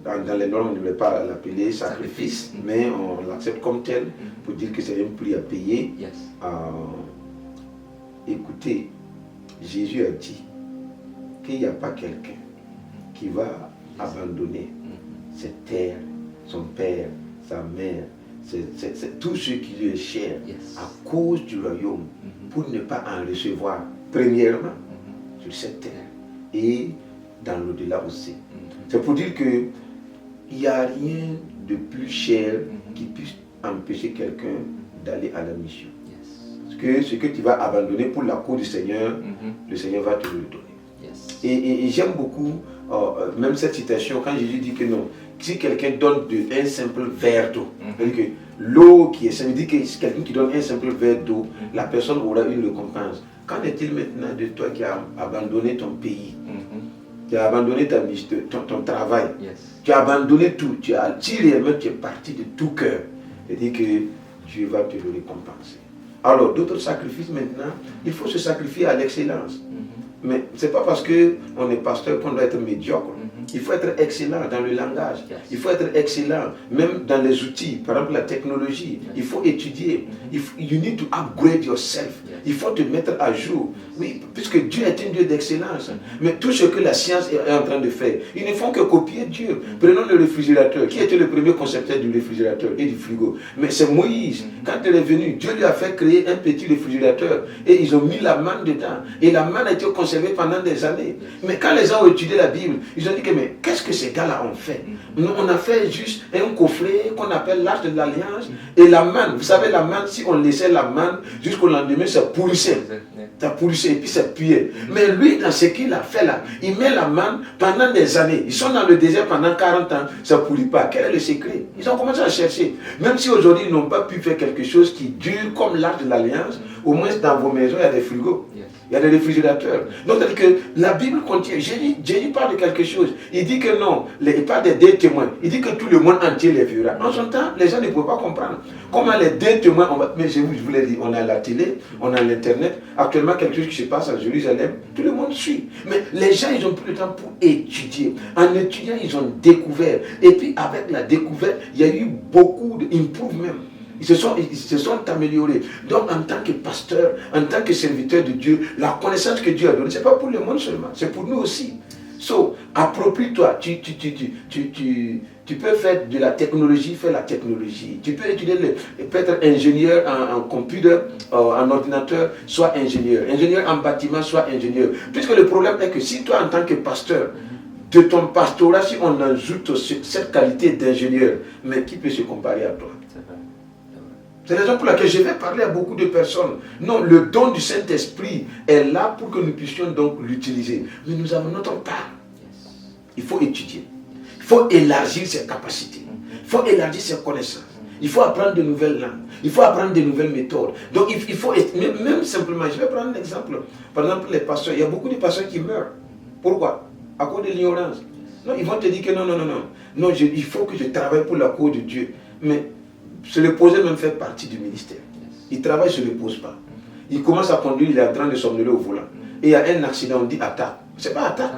dans les normes on ne devrait pas l'appeler sacrifice, mais on l'accepte comme tel pour dire que c'est un prix à payer. Écoutez, Jésus a dit qu'il n'y a pas quelqu'un qui va abandonner ses terres, son père, sa mère, tout ce qui lui est cher à cause du royaume pour ne pas en recevoir, premièrement, sur cette terre et dans l'au-delà aussi. C'est pour dire qu'il n'y a rien de plus cher qui puisse empêcher quelqu'un d'aller à la mission. Parce que ce que tu vas abandonner pour la cause du Seigneur, le Seigneur va te le donner. Et j'aime beaucoup même cette citation quand Jésus dit que non, si quelqu'un donne un simple verre d'eau, c'est-à-dire que l'eau qui est, ça veut dire que si quelqu'un qui donne un simple verre d'eau, la personne aura une récompense. Qu'en est-il maintenant de toi qui as abandonné ton pays, tu as abandonné ton travail, tu as abandonné tout, si réellement tu es parti de tout cœur, c'est-à-dire que Dieu va te le récompenser. Alors d'autres sacrifices maintenant, il faut se sacrifier à l'excellence. Mais ce n'est pas parce qu'on est pasteur qu'on doit être médiocre. Il faut être excellent dans le langage. Il faut être excellent même dans les outils. Par exemple, la technologie. Il faut étudier. You need to upgrade yourself. Il faut te mettre à jour. Oui, puisque Dieu est un Dieu d'excellence. Mais tout ce que la science est en train de faire, ils ne font que copier Dieu. Prenons le réfrigérateur. Qui était le premier concepteur du réfrigérateur et du frigo? Mais c'est Moïse. Quand il est venu, Dieu lui a fait créer un petit réfrigérateur. Et ils ont mis la manne dedans. Et la manne a été conservée pendant des années. Mais quand les gens ont étudié la Bible, ils ont dit que mais qu'est-ce que ces gars-là ont fait? On a fait juste un coffret qu'on appelle l'Arche de l'Alliance. Et la manne, vous savez, la manne, si on laissait la manne jusqu'au lendemain, ça pourrissait. Ça pourrissait et puis ça puait. Mais lui, dans ce qu'il a fait là, il met la manne pendant des années. Ils sont dans le désert pendant 40 ans, ça ne pourrit pas. Quel est le secret? Ils ont commencé à chercher. Même si aujourd'hui, ils n'ont pas pu faire quelque chose qui dure comme l'Arche de l'Alliance, au moins dans vos maisons, il y a des frigos. Il y a des réfrigérateurs. Donc, c'est-à-dire que la Bible contient, Jésus parle de quelque chose. Il dit que non, il parle des deux témoins. Il dit que tout le monde entier les verra. En son temps, les gens ne pouvaient pas comprendre. Comment les deux témoins, mais je vous l'ai dit, on a la télé, on a l'internet. Actuellement, quelque chose qui se passe à Jérusalem, tout le monde suit. Mais les gens, ils ont pris le temps pour étudier. En étudiant, ils ont découvert. Et puis, avec la découverte, il y a eu beaucoup d'improvements. Ils se sont améliorés. Donc, en tant que pasteur, en tant que serviteur de Dieu, la connaissance que Dieu a donnée, ce n'est pas pour le monde seulement, c'est pour nous aussi. So, approprie-toi. Tu peux faire de la technologie, fais la technologie. Tu peux étudier, peut être ingénieur en computer, en ordinateur, sois ingénieur. Ingénieur en bâtiment, sois ingénieur. Puisque le problème est que si toi, en tant que pasteur, de ton pastorat, si on ajoute cette qualité d'ingénieur, mais qui peut se comparer à toi? C'est la raison pour laquelle je vais parler à beaucoup de personnes. Non, le don du Saint-Esprit est là pour que nous puissions donc l'utiliser. Mais nous avons notre part. Il faut étudier. Il faut élargir ses capacités. Il faut élargir ses connaissances. Il faut apprendre de nouvelles langues. Il faut apprendre de nouvelles méthodes. Donc il faut, même simplement, je vais prendre un exemple. Par exemple, les pasteurs, il y a beaucoup de pasteurs qui meurent. Pourquoi? À cause de l'ignorance. Non, ils vont te dire que non, il faut que je travaille pour la cause de Dieu. Mais se reposer même fait partie du ministère. Il travaille, ne se repose pas. Il commence à conduire, il est en train de somnoler au volant. Et il y a un accident, on dit attaque. Ce n'est pas attaque.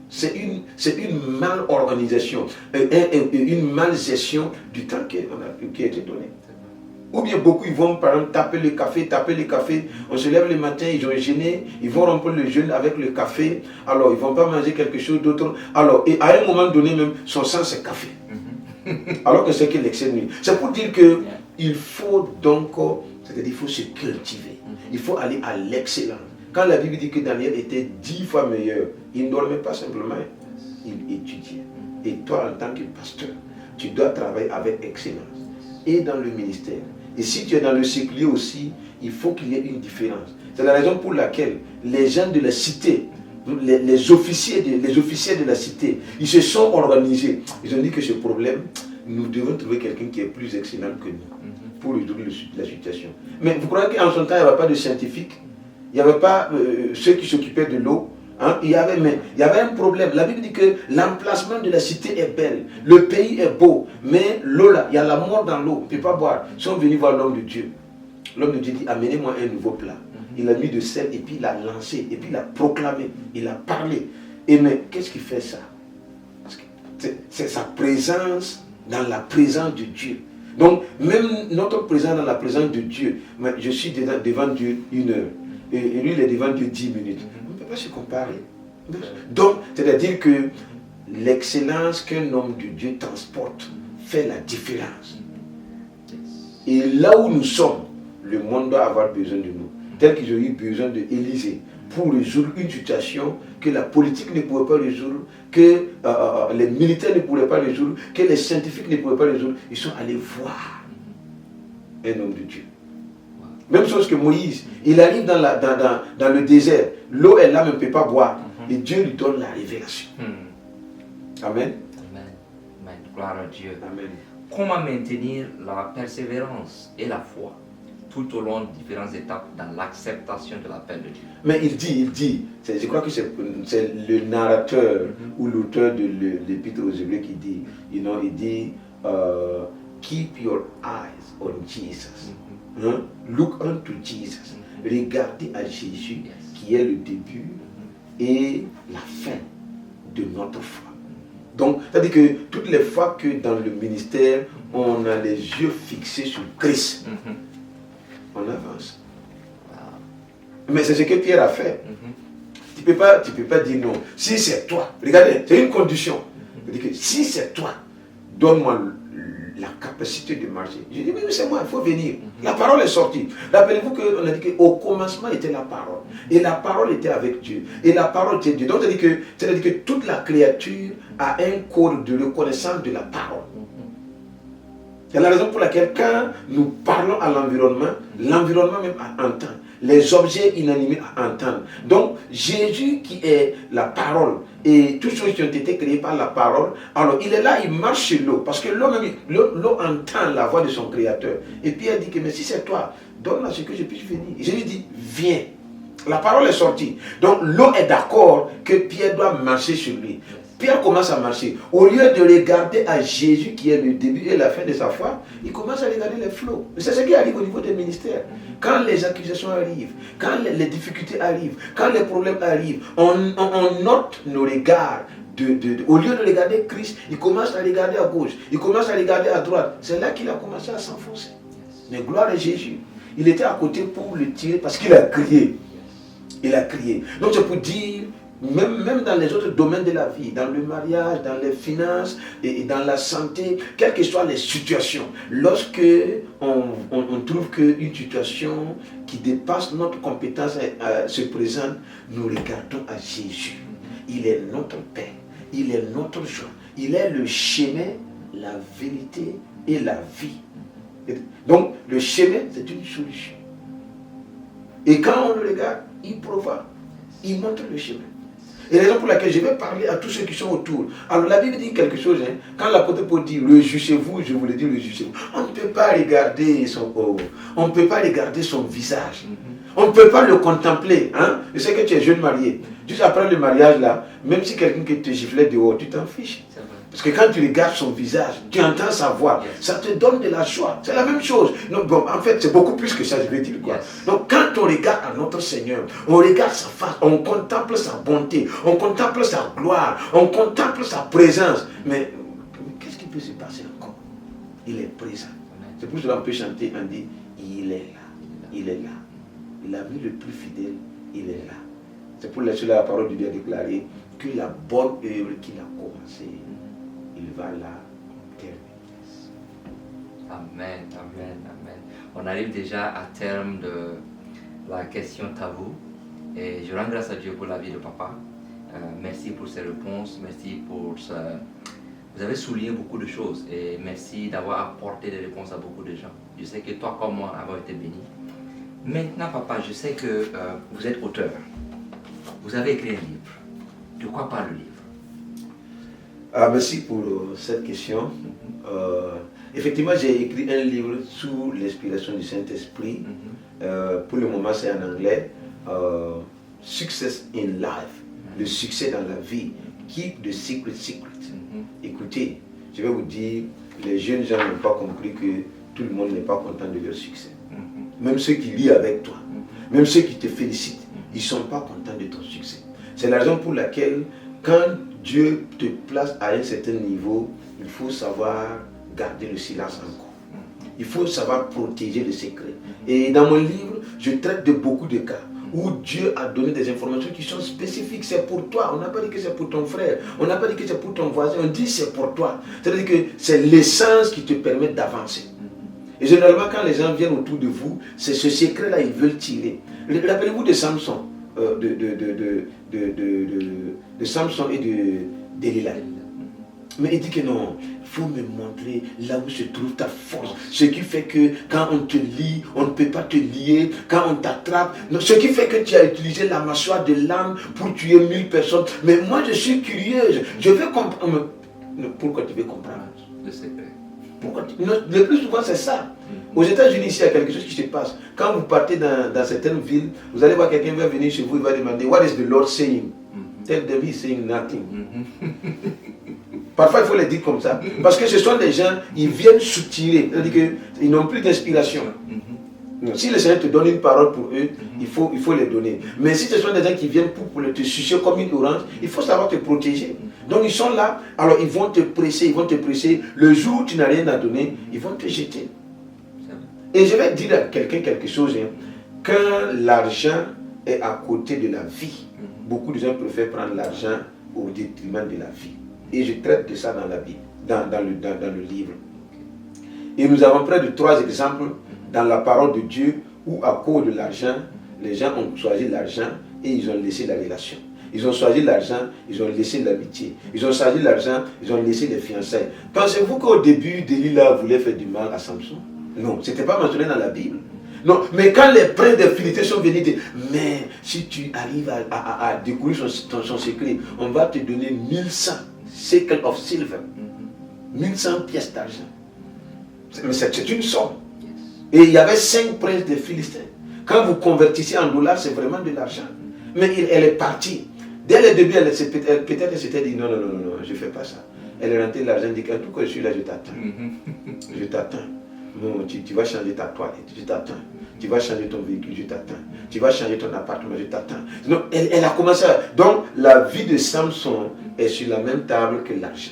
C'est une mal-organisation, une mal-gestion du temps qui a été donné. Ou bien beaucoup, ils vont par exemple taper le café. On se lève le matin, ils ont gêné, ils vont rompre le jeûne avec le café. Alors, ils ne vont pas manger quelque chose d'autre. Alors, et à un moment donné même, son sang c'est café. Alors que c'est que l'excès de nuit. C'est pour dire qu'il faut donc, c'est-à-dire il faut se cultiver. Il faut aller à l'excellence. Quand la Bible dit que Daniel était 10 fois meilleur, il ne dormait pas simplement, il étudiait. Et toi, en tant que pasteur, tu dois travailler avec excellence. Et dans le ministère. Et si tu es dans le séculier aussi, il faut qu'il y ait une différence. C'est la raison pour laquelle les gens de la cité, les officiers de la cité, ils se sont organisés. Ils ont dit que ce problème, nous devons trouver quelqu'un qui est plus excellent que nous pour résoudre la situation. Mais vous croyez qu'en son temps, il n'y avait pas de scientifiques? Il n'y avait pas ceux qui s'occupaient de l'eau? Il y avait un problème. La Bible dit que l'emplacement de la cité est belle, le pays est beau, mais l'eau là, il y a la mort dans l'eau, on ne peut pas boire. Ils sont venus voir l'homme de Dieu. L'homme de Dieu dit, amenez-moi un nouveau plat. Il a mis de sel et puis il a lancé, et puis il a proclamé, il a parlé. Et mais qu'est-ce qui fait ça? C'est sa présence dans la présence de Dieu. Donc, même notre présence dans la présence de Dieu, je suis devant Dieu 1 heure, et lui il est devant Dieu 10 minutes. On ne peut pas se comparer. Donc, c'est-à-dire que l'excellence qu'un homme de Dieu transporte fait la différence. Et là où nous sommes, le monde doit avoir besoin de nous. Tel qu'ils ont eu besoin d'Élysée pour résoudre une situation que la politique ne pouvait pas résoudre, que les militaires ne pouvaient pas résoudre, que les scientifiques ne pouvaient pas résoudre. Ils sont allés voir un homme de Dieu. Même chose que Moïse, il arrive dans le désert, l'eau est là mais ne peut pas boire. Et Dieu lui donne la révélation. Amen. Amen. Amen. Gloire à Dieu. Amen. Comment maintenir la persévérance et la foi tout au long de différentes étapes dans l'acceptation de l'appel de Dieu? Mais il dit, je crois que c'est le narrateur ou l'auteur de l'Épître aux Hébreux qui dit, il dit, keep your eyes on Jesus. Look unto Jesus. Regardez à Jésus qui est le début et la fin de notre foi. Donc, c'est-à-dire que toutes les fois que dans le ministère, on a les yeux fixés sur Christ, on avance. Mais c'est ce que Pierre a fait. Tu ne peux pas dire non. Si c'est toi, regardez, c'est une condition. C'est-à-dire que si c'est toi, donne-moi la capacité de marcher. Je dis, mais c'est moi, il faut venir. La parole est sortie. Rappelez-vous qu'on a dit qu'au commencement était la parole. Et la parole était avec Dieu. Et la parole était Dieu. Donc, c'est-à-dire que toute la créature a un code de reconnaissance de la parole. C'est la raison pour laquelle quand nous parlons à l'environnement même entend. Les objets inanimés entendent. Donc, Jésus qui est la parole et toutes choses qui ont été créées par la parole, alors il est là, il marche sur l'eau. Parce que l'eau entend la voix de son créateur. Et Pierre dit que, mais si c'est toi, donne-moi ce que je puisse venir. Et Jésus dit, viens. La parole est sortie. Donc, l'eau est d'accord que Pierre doit marcher sur lui. Pierre commence à marcher. Au lieu de regarder à Jésus qui est le début et la fin de sa foi, il commence à regarder les flots. C'est ce qui arrive au niveau des ministères. Quand les accusations arrivent, quand les difficultés arrivent, quand les problèmes arrivent, on note nos regards. Au lieu de regarder Christ, il commence à regarder à gauche, il commence à regarder à droite. C'est là qu'il a commencé à s'enfoncer. Mais gloire à Jésus. Il était à côté pour le tirer parce qu'il a crié. Il a crié. Donc c'est pour dire, même dans les autres domaines de la vie, dans le mariage, dans les finances et dans la santé, quelles que soient les situations, lorsque on trouve qu'une situation qui dépasse notre compétence se présente, nous regardons à Jésus. Il est notre paix, il est notre joie, il est le chemin, la vérité et la vie. Donc le chemin, c'est une solution. Et quand on le regarde, il provoque, il montre le chemin. Et la raison pour laquelle je vais parler à tous ceux qui sont autour. Alors la Bible dit quelque chose, quand l'apôtre Paul dit réjouissez-vous, je vous le dis réjouissez-vous. On ne peut pas regarder son haut, on ne peut pas regarder son visage, on ne peut pas le contempler. Je sais que tu es jeune marié, juste après le mariage là, même si quelqu'un qui te giflait dehors, tu t'en fiches. Parce que quand tu regardes son visage, tu entends sa voix, ça te donne de la joie. C'est la même chose. Donc, bon, en fait, c'est beaucoup plus que ça, je vais dire quoi. Donc quand on regarde à notre Seigneur, on regarde sa face, on contemple sa bonté, on contemple sa gloire, on contemple sa présence. Mais qu'est-ce qui peut se passer encore? Il est présent. C'est pour cela qu'on peut chanter, on dit, il est là, il est là. L'ami le plus fidèle, il est là. C'est pour cela la parole de Dieu a déclaré que la bonne œuvre qu'il a commencée, il va la terminer. Amen, amen, amen. On arrive déjà à terme de la question tabou. Et je rends grâce à Dieu pour la vie de papa. Merci pour ses réponses, merci pour ce... Vous avez souligné beaucoup de choses et merci d'avoir apporté des réponses à beaucoup de gens. Je sais que toi comme moi avons été bénis. Maintenant papa, je sais que vous êtes auteur. Vous avez écrit un livre. De quoi parle le livre? Merci pour cette question. Effectivement, j'ai écrit un livre sous l'inspiration du Saint-Esprit. Pour le moment, c'est en anglais. Success in Life. Le succès dans la vie. Keep the secret secret. Écoutez, je vais vous dire, les jeunes gens n'ont pas compris que tout le monde n'est pas content de leur succès. Même ceux qui lient avec toi, même ceux qui te félicitent, ils ne sont pas contents de ton succès. C'est la raison pour laquelle, quand Dieu te place à un certain niveau, il faut savoir garder le silence encore. Il faut savoir protéger le secret. Et dans mon livre, je traite de beaucoup de cas où Dieu a donné des informations qui sont spécifiques. C'est pour toi. On n'a pas dit que c'est pour ton frère. On n'a pas dit que c'est pour ton voisin. On dit c'est pour toi. C'est-à-dire que c'est l'essence qui te permet d'avancer. Et généralement, quand les gens viennent autour de vous, c'est ce secret-là qu'ils veulent tirer. Rappelez-vous de Samson, de Samson et de Delilah. Mais il dit que non, il faut me montrer là où se trouve ta force. Ce qui fait que quand on te lie, on ne peut pas te lier. Quand on t'attrape, ce qui fait que tu as utilisé la mâchoire de l'âme pour tuer 1000 personnes. Mais moi, je suis curieuse. Je veux comprendre. Pourquoi tu veux comprendre? Le secret. Pourquoi le plus souvent, c'est ça. Aux États-Unis, ici, il y a quelque chose qui se passe. Quand vous partez dans certaines villes, vous allez voir quelqu'un va venir chez vous, il va demander What is the Lord saying? Tell them he's saying nothing. Parfois, il faut les dire comme ça. Parce que ce sont des gens, ils viennent soutirer. C'est-à-dire qu'ils n'ont plus d'inspiration. Si le Seigneur te donne une parole pour eux, il faut les donner. Mais si ce sont des gens qui viennent pour te sucer comme une orange, il faut savoir te protéger. Donc ils sont là, alors ils vont te presser, Le jour où tu n'as rien à donner, ils vont te jeter. Et je vais dire à quelqu'un quelque chose. Quand l'argent est à côté de la vie, beaucoup de gens préfèrent prendre l'argent au détriment de la vie. Et je traite de ça dans la Bible, dans le livre. Et nous avons près de 3 exemples dans la parole de Dieu où à cause de l'argent, les gens ont choisi l'argent et ils ont laissé la relation. Ils ont choisi l'argent, ils ont laissé l'amitié. Ils ont choisi l'argent, ils ont laissé les fiançailles. Pensez-vous qu'au début, Delilah voulait faire du mal à Samson? Non, ce n'était pas mentionné dans la Bible. Non, mais quand les princes de Philistins sont venus dire, mais si tu arrives à découvrir son secret, on va te donner 1100 shekels of silver, 1100 pièces d'argent. Mais c'est une somme. Et il y avait 5 princes de Philistins. Quand vous convertissez en dollars, c'est vraiment de l'argent. Mais elle est partie. Dès le début, peut-être elle s'était dit, non, je ne fais pas ça. Elle est rentrée l'argent, dit, en tout cas, je suis là, je t'attends. Je t'attends. Non, tu vas changer ta toilette, je t'attends. Tu vas changer ton véhicule, je t'attends. Tu vas changer ton appartement, je t'attends. Donc, elle a commencé à... Donc, la vie de Samson est sur la même table que l'argent.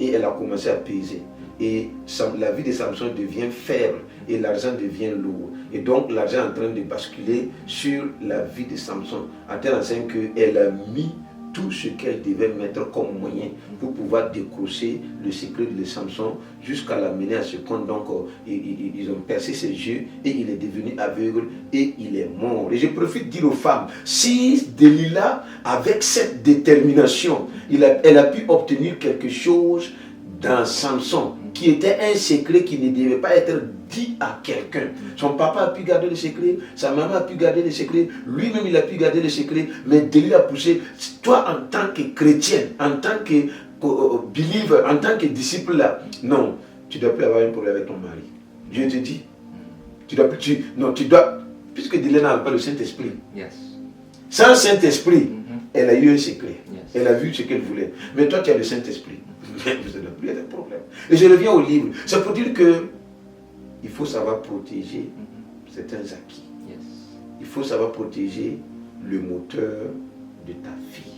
Et elle a commencé à peser. Et la vie de Samson devient faible et l'argent devient lourd. Et donc, l'argent est en train de basculer sur la vie de Samson, à tel enseigne qu'elle a mis tout ce qu'elle devait mettre comme moyen pour pouvoir décrocher le secret de Samson jusqu'à l'amener à ce compte. Donc, ils ont percé ses yeux et il est devenu aveugle et il est mort. Et je profite de dire aux femmes, si Delilah, avec cette détermination, elle a pu obtenir quelque chose dans Samson, qui était un secret qui ne devait pas être dit à quelqu'un. Son papa a pu garder le secret, sa maman a pu garder le secret, lui-même il a pu garder le secret, mais Delilah a poussé. Toi en tant que chrétienne, en tant que believer, en tant que disciple là, non, tu ne dois plus avoir un problème avec ton mari. Dieu te dit, tu dois plus, puisque Delilah n'a pas le Saint-Esprit. Sans Saint-Esprit, elle a eu un secret. Elle a vu ce qu'elle voulait. Mais toi tu as le Saint-Esprit. Ça ne doit plus être un problème. Et je reviens au livre. C'est pour dire que il faut savoir protéger certains acquis. Il faut savoir protéger le moteur de ta vie.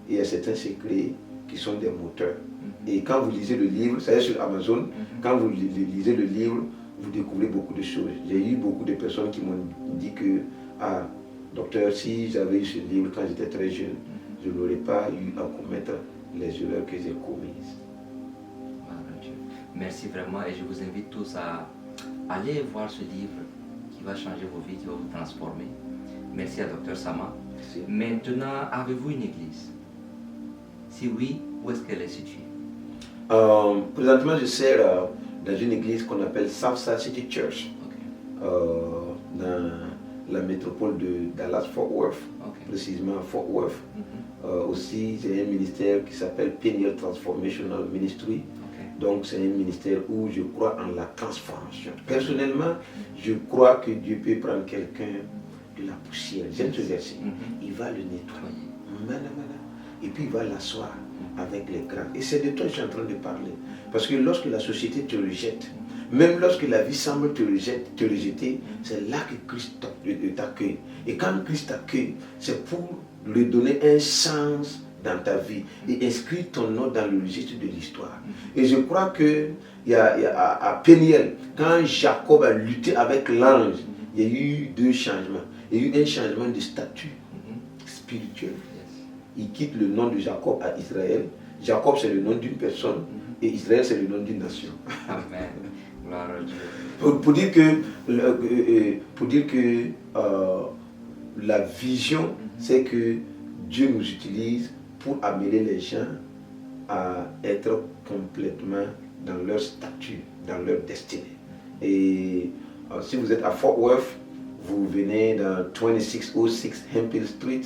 Et il y a certains secrets qui sont des moteurs. Et quand vous lisez le livre, ça y est sur Amazon, quand vous lisez le livre, vous découvrez beaucoup de choses. J'ai eu beaucoup de personnes qui m'ont dit que, ah, docteur, si j'avais eu ce livre quand j'étais très jeune, je n'aurais pas eu à commettre les erreurs que j'ai commises. Merci vraiment et je vous invite tous à aller voir ce livre qui va changer vos vies, qui va vous transformer. Merci à Dr Sama. Merci. Maintenant, avez-vous une église? Si oui, où est-ce qu'elle est située? Présentement, je sers dans une église qu'on appelle Southside City Church, dans la métropole de Dallas-Fort Worth, précisément à Fort Worth. Aussi, j'ai un ministère qui s'appelle Peniel Transformational Ministry. Donc, c'est un ministère où je crois en la transformation. Personnellement, je crois que Dieu peut prendre quelqu'un de la poussière. J'aime ce verset. Il va le nettoyer. Et puis, il va l'asseoir avec les grands. Et c'est de toi que je suis en train de parler. Parce que lorsque la société te rejette, même lorsque la vie semble te rejeter, c'est là que Christ t'accueille. Et quand Christ t'accueille, c'est pour lui donner un sens dans ta vie et inscrire ton nom dans le registre de l'histoire. Et je crois que à Peniel, quand Jacob a lutté avec l'ange, il y a eu 2 changements. Il y a eu un changement de statut spirituel. Il quitte le nom de Jacob à Israël. Jacob, c'est le nom d'une personne et Israël, c'est le nom d'une nation. Amen. Gloire à Dieu. Pour dire que la vision, c'est que Dieu nous utilise pour amener les gens à être complètement dans leur statut, dans leur destinée. Et si vous êtes à Fort Worth, vous venez dans 2606 Hemphill Street,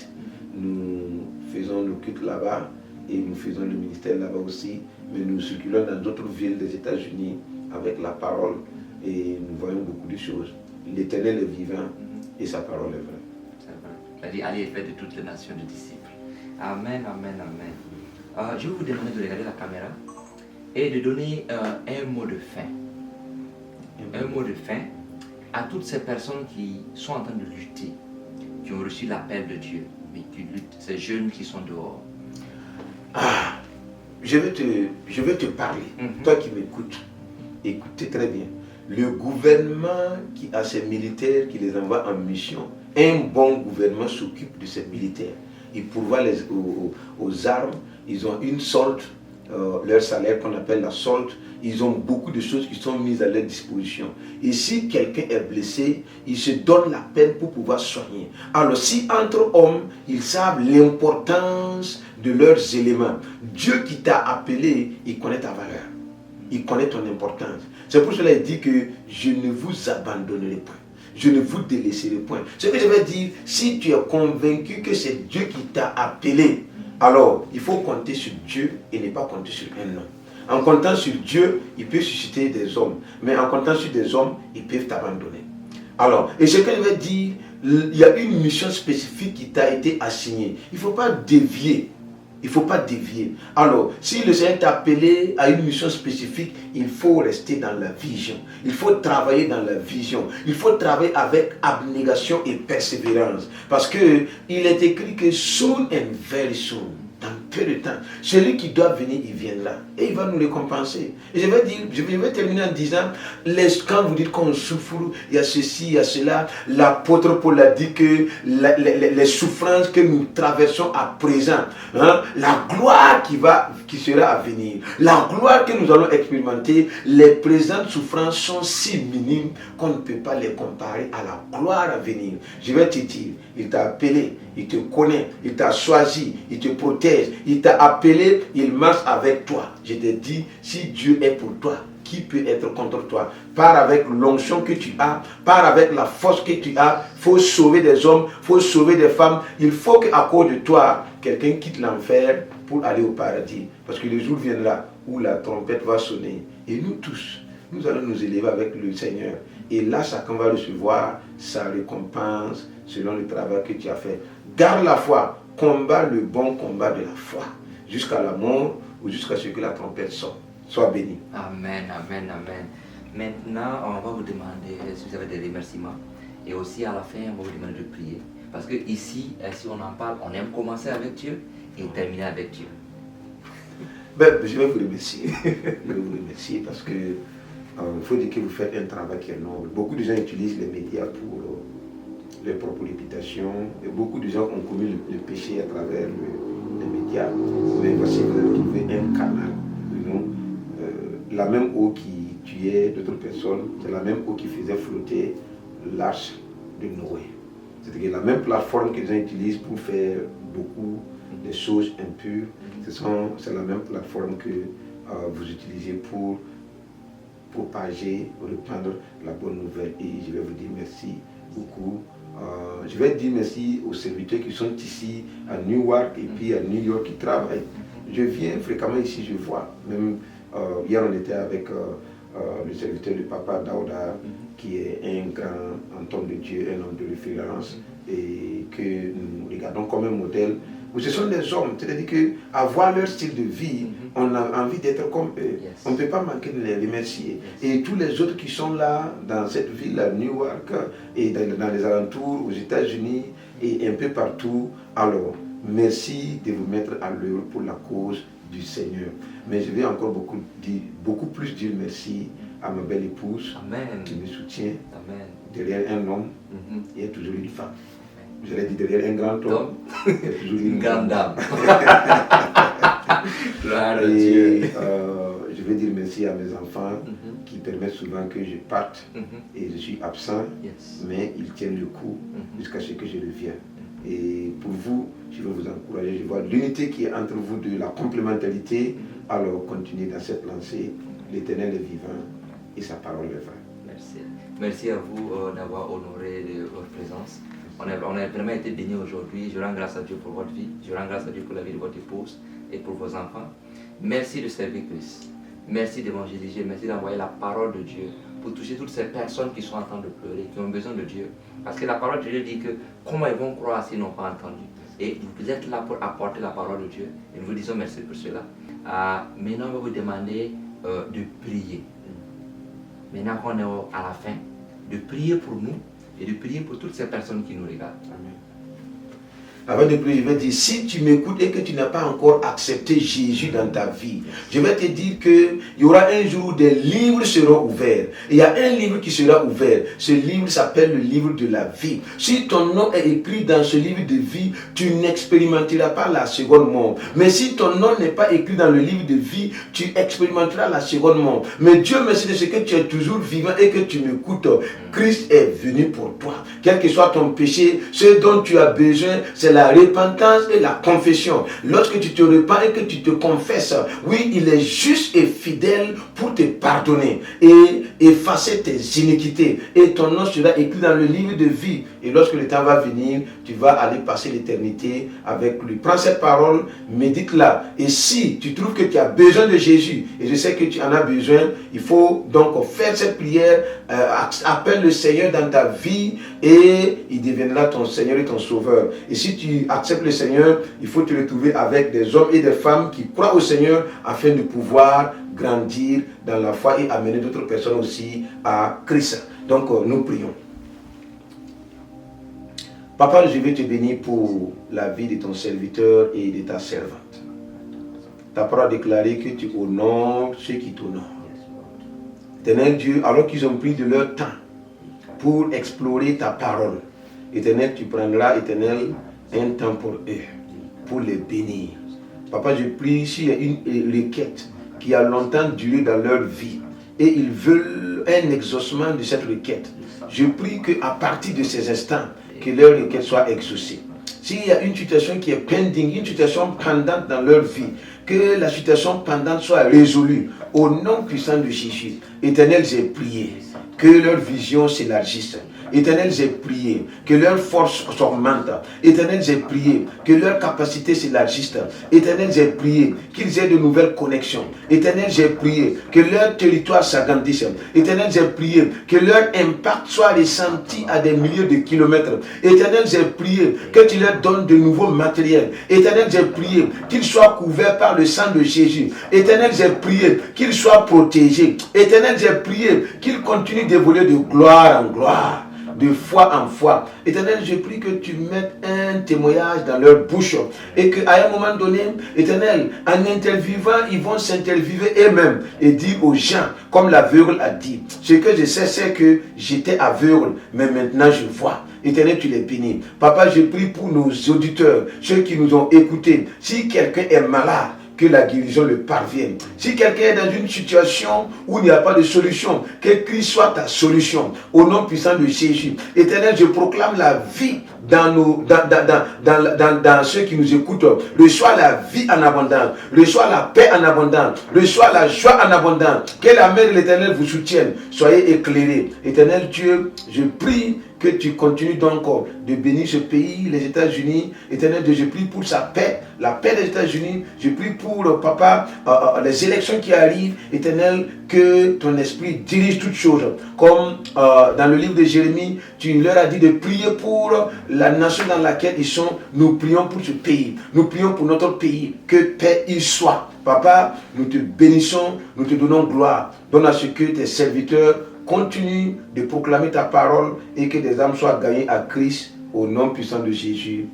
nous faisons le culte là-bas et nous faisons le ministère là-bas aussi, mais nous circulons dans d'autres villes des États-Unis avec la parole et nous voyons beaucoup de choses. L'Éternel est vivant et sa parole est vraie. C'est vrai. Il a dit, allez et faites de toutes les nations de disciples. Amen, amen, amen. Je vais vous demander de regarder la caméra et de donner un mot de fin. Un mot de fin à toutes ces personnes qui sont en train de lutter, qui ont reçu l'appel de Dieu, mais qui luttent, ces jeunes qui sont dehors. Je vais te parler, toi qui m'écoutes, écoutez très bien. Le gouvernement qui a ses militaires, qui les envoie en mission, un bon gouvernement s'occupe de ses militaires. Il pourvoit aux armes, ils ont une solde, leur salaire qu'on appelle la solde, ils ont beaucoup de choses qui sont mises à leur disposition. Et si quelqu'un est blessé, ils se donnent la peine pour pouvoir soigner. Alors si entre hommes, ils savent l'importance de leurs éléments, Dieu qui t'a appelé, il connaît ta valeur, il connaît ton importance. C'est pour cela qu'il dit que je ne vous abandonnerai pas. Je ne vous délaisserai point. Ce que je vais dire, si tu es convaincu que c'est Dieu qui t'a appelé, alors il faut compter sur Dieu et ne pas compter sur un homme. En comptant sur Dieu, il peut susciter des hommes. Mais en comptant sur des hommes, ils peuvent t'abandonner. Alors, et ce que je vais dire, il y a une mission spécifique qui t'a été assignée. Il ne faut pas dévier. Il ne faut pas dévier. Alors, si le Seigneur t'a appelé à une mission spécifique, il faut rester dans la vision. Il faut travailler dans la vision. Il faut travailler avec abnégation et persévérance. Parce que il est écrit que soon and very soon, dans peu de temps, celui qui doit venir, il viendra. Et il va nous récompenser. Et je vais terminer en disant, quand vous dites qu'on souffre, il y a ceci, il y a cela, l'apôtre Paul a dit que les souffrances que nous traversons à présent, la gloire qui sera à venir, la gloire que nous allons expérimenter, les présentes souffrances sont si minimes qu'on ne peut pas les comparer à la gloire à venir. Je vais te dire, il t'a appelé, il te connaît, il t'a choisi, il te protège, il t'a appelé, il marche avec toi. Je te dis, si Dieu est pour toi, qui peut être contre toi? Pars avec l'onction que tu as, pars avec la force que tu as. Il faut sauver des hommes, il faut sauver des femmes. Il faut qu'à cause de toi, quelqu'un quitte l'enfer pour aller au paradis. Parce que le jour viendra où la trompette va sonner. Et nous tous, nous allons nous élever avec le Seigneur. Et là, chacun va recevoir sa récompense selon le travail que tu as fait. Garde la foi, combat le bon combat de la foi, jusqu'à la mort ou jusqu'à ce que la trompette sonne. Sois béni. Amen, amen, amen. Maintenant, on va vous demander si vous avez des remerciements. Et aussi, à la fin, on va vous demander de prier. Parce que ici, si on en parle, on aime commencer avec Dieu et terminer avec Dieu. Je vais vous remercier. Je vais vous remercier parce que il faut dire que vous faites un travail qui est noble. Beaucoup de gens utilisent les médias pour leur propre réputation. Et beaucoup de gens ont commis le péché à travers les médias. Mais voici, vous avez trouvé un canal. La même eau qui tuait d'autres personnes, c'est la même eau qui faisait flotter l'arche de Noé. C'est-à-dire la même plateforme que les gens utilisent pour faire beaucoup de choses impures, c'est la même plateforme que vous utilisez pour propager, répandre la bonne nouvelle. Et je vais vous dire merci beaucoup. Je vais dire merci aux serviteurs qui sont ici à Newark et puis à New York qui travaillent. Je viens fréquemment ici, je vois. Même hier on était avec le serviteur du papa Daouda, qui est un grand homme de Dieu, un homme de référence, et que nous regardons comme un modèle. Ce sont des hommes, c'est-à-dire qu'avoir leur style de vie, on a envie d'être comme eux. Yes. On ne peut pas manquer de les remercier. Yes. Et tous les autres qui sont là, dans cette ville, à Newark, et dans les alentours, aux États-Unis, et un peu partout, alors, merci de vous mettre à l'œuvre pour la cause du Seigneur. Mais je vais encore beaucoup plus dire merci à ma belle épouse Amen. qui me soutient. Amen. Derrière un homme, Mhm. il y a toujours une femme. J'allais dire derrière un grand homme, il y a toujours Une grande dame. Gloire à Et Dieu. je veux dire merci à mes enfants Mhm. qui permettent souvent que je parte Mhm. et je suis absent, Yes. mais ils tiennent le coup Mhm. jusqu'à ce que je revienne. Et pour vous, je veux vous encourager. Je vois l'unité qui est entre vous, de la complémentarité. Alors continuez dans cette lancée. L'Éternel est vivant et sa parole est vraie. Merci. Merci à vous d'avoir honoré de votre présence. On a vraiment été bénis aujourd'hui. Je rends grâce à Dieu pour votre vie. Je rends grâce à Dieu pour la vie de votre épouse et pour vos enfants. Merci de servir Christ. Merci d'évangéliser. Merci d'envoyer la parole de Dieu pour toucher toutes ces personnes qui sont en train de pleurer, qui ont besoin de Dieu. Parce que la parole de Dieu dit que comment ils vont croire s'ils n'ont pas entendu. Et vous êtes là pour apporter la parole de Dieu. Et nous vous disons merci pour cela. Maintenant, on va vous demander de prier. Maintenant qu'on est à la fin, de prier pour nous et de prier pour toutes ces personnes qui nous regardent. Amen. Avant de prier, je vais dire, si tu m'écoutes et que tu n'as pas encore accepté Jésus dans ta vie, je vais te dire qu'il y aura un jour où des livres seront ouverts. Et il y a un livre qui sera ouvert. Ce livre s'appelle le livre de la vie. Si ton nom est écrit dans ce livre de vie, tu n'expérimenteras pas la seconde mort. Mais si ton nom n'est pas écrit dans le livre de vie, tu expérimenteras la seconde mort. Mais Dieu merci de ce que tu es toujours vivant et que tu m'écoutes. Christ est venu pour toi. Quel que soit ton péché, ce dont tu as besoin, c'est la repentance et la confession. Lorsque tu te repens et que tu te confesses, oui, il est juste et fidèle pour te pardonner et effacer tes iniquités. Et ton nom sera écrit dans le livre de vie. Et lorsque le temps va venir, tu vas aller passer l'éternité avec lui. Prends cette parole, médite-la. Et si tu trouves que tu as besoin de Jésus, et je sais que tu en as besoin, il faut donc faire cette prière, appelle le Seigneur dans ta vie et il deviendra ton Seigneur et ton Sauveur. Et si tu acceptes le Seigneur, il faut te retrouver avec des hommes et des femmes qui croient au Seigneur afin de pouvoir grandir dans la foi et amener d'autres personnes aussi à Christ. Donc nous prions. Papa, je vais te bénir pour la vie de ton serviteur et de ta servante. Ta parole a déclaré que tu honores ceux qui t'honorent. Éternel Dieu, alors qu'ils ont pris de leur temps pour explorer ta parole, Éternel, tu prendras, Éternel, un temps pour eux, pour les bénir. Papa, je prie s'il y a une requête qui a longtemps duré dans leur vie et ils veulent un exaucement de cette requête. Je prie qu'à partir de ces instants, que leur requête soit exaucée. S'il y a une situation qui est pending, une situation pendante dans leur vie, que la situation pendante soit résolue au nom puissant de Jésus. Éternel, j'ai prié que leur vision s'élargisse. Éternel, j'ai prié que leur force s'augmente. Éternel, j'ai prié que leur capacité s'élargisse. Éternel, j'ai prié qu'ils aient de nouvelles connexions. Éternel, j'ai prié que leur territoire s'agrandisse. Éternel, j'ai prié que leur impact soit ressenti à des milliers de kilomètres. Éternel, j'ai prié que tu leur donnes de nouveaux matériels. Éternel, j'ai prié qu'ils soient couverts par le sang de Jésus. Éternel, j'ai prié qu'ils soient protégés. Éternel, j'ai prié qu'ils continuent d'évoluer de gloire en gloire, de foi en foi. Éternel, je prie que tu mettes un témoignage dans leur bouche et qu'à un moment donné, Éternel, en interviewant, ils vont s'interviewer eux-mêmes et dire aux gens, comme l'aveugle a dit, ce que je sais, c'est que j'étais aveugle, mais maintenant je vois. Éternel, tu les bénis. Papa, je prie pour nos auditeurs, ceux qui nous ont écoutés. Si quelqu'un est malade, que la guérison le parvienne. Si quelqu'un est dans une situation où il n'y a pas de solution, que Christ soit ta solution. Au nom puissant de Jésus. Éternel, je proclame la vie dans ceux qui nous écoutent. Reçois la vie en abondance. Reçois la paix en abondance. Reçois la joie en abondance. Que la main de l'Éternel vous soutienne. Soyez éclairés. Éternel Dieu, je prie que tu continues donc de bénir ce pays, les États-Unis. Éternel Dieu, je prie pour sa paix, la paix des États-Unis. Je prie pour, Papa, les élections qui arrivent. Éternel, que ton esprit dirige toutes choses. Comme dans le livre de Jérémie, tu leur as dit de prier pour la nation dans laquelle ils sont. Nous prions pour ce pays. Nous prions pour notre pays. Que paix il soit. Papa, nous te bénissons, nous te donnons gloire. Donne à ce que tes serviteurs continue de proclamer ta parole et que des âmes soient gagnées à Christ au nom puissant de Jésus.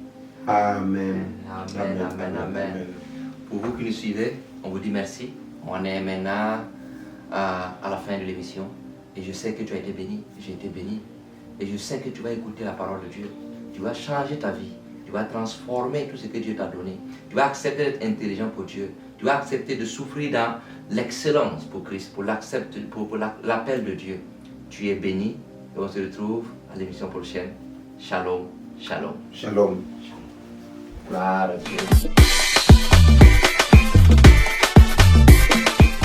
Amen. Amen, amen, amen. Pour vous qui nous suivez, on vous dit merci. On est maintenant à la fin de l'émission. Et je sais que tu as été béni, j'ai été béni. Et je sais que tu vas écouter la parole de Dieu. Tu vas changer ta vie. Tu vas transformer tout ce que Dieu t'a donné. Tu vas accepter d'être intelligent pour Dieu. Tu vas accepter de souffrir dans l'excellence pour Christ, pour l'appel de Dieu. Tu es béni et on se retrouve à l'émission prochaine. Shalom, shalom. Shalom. Gloire à Dieu.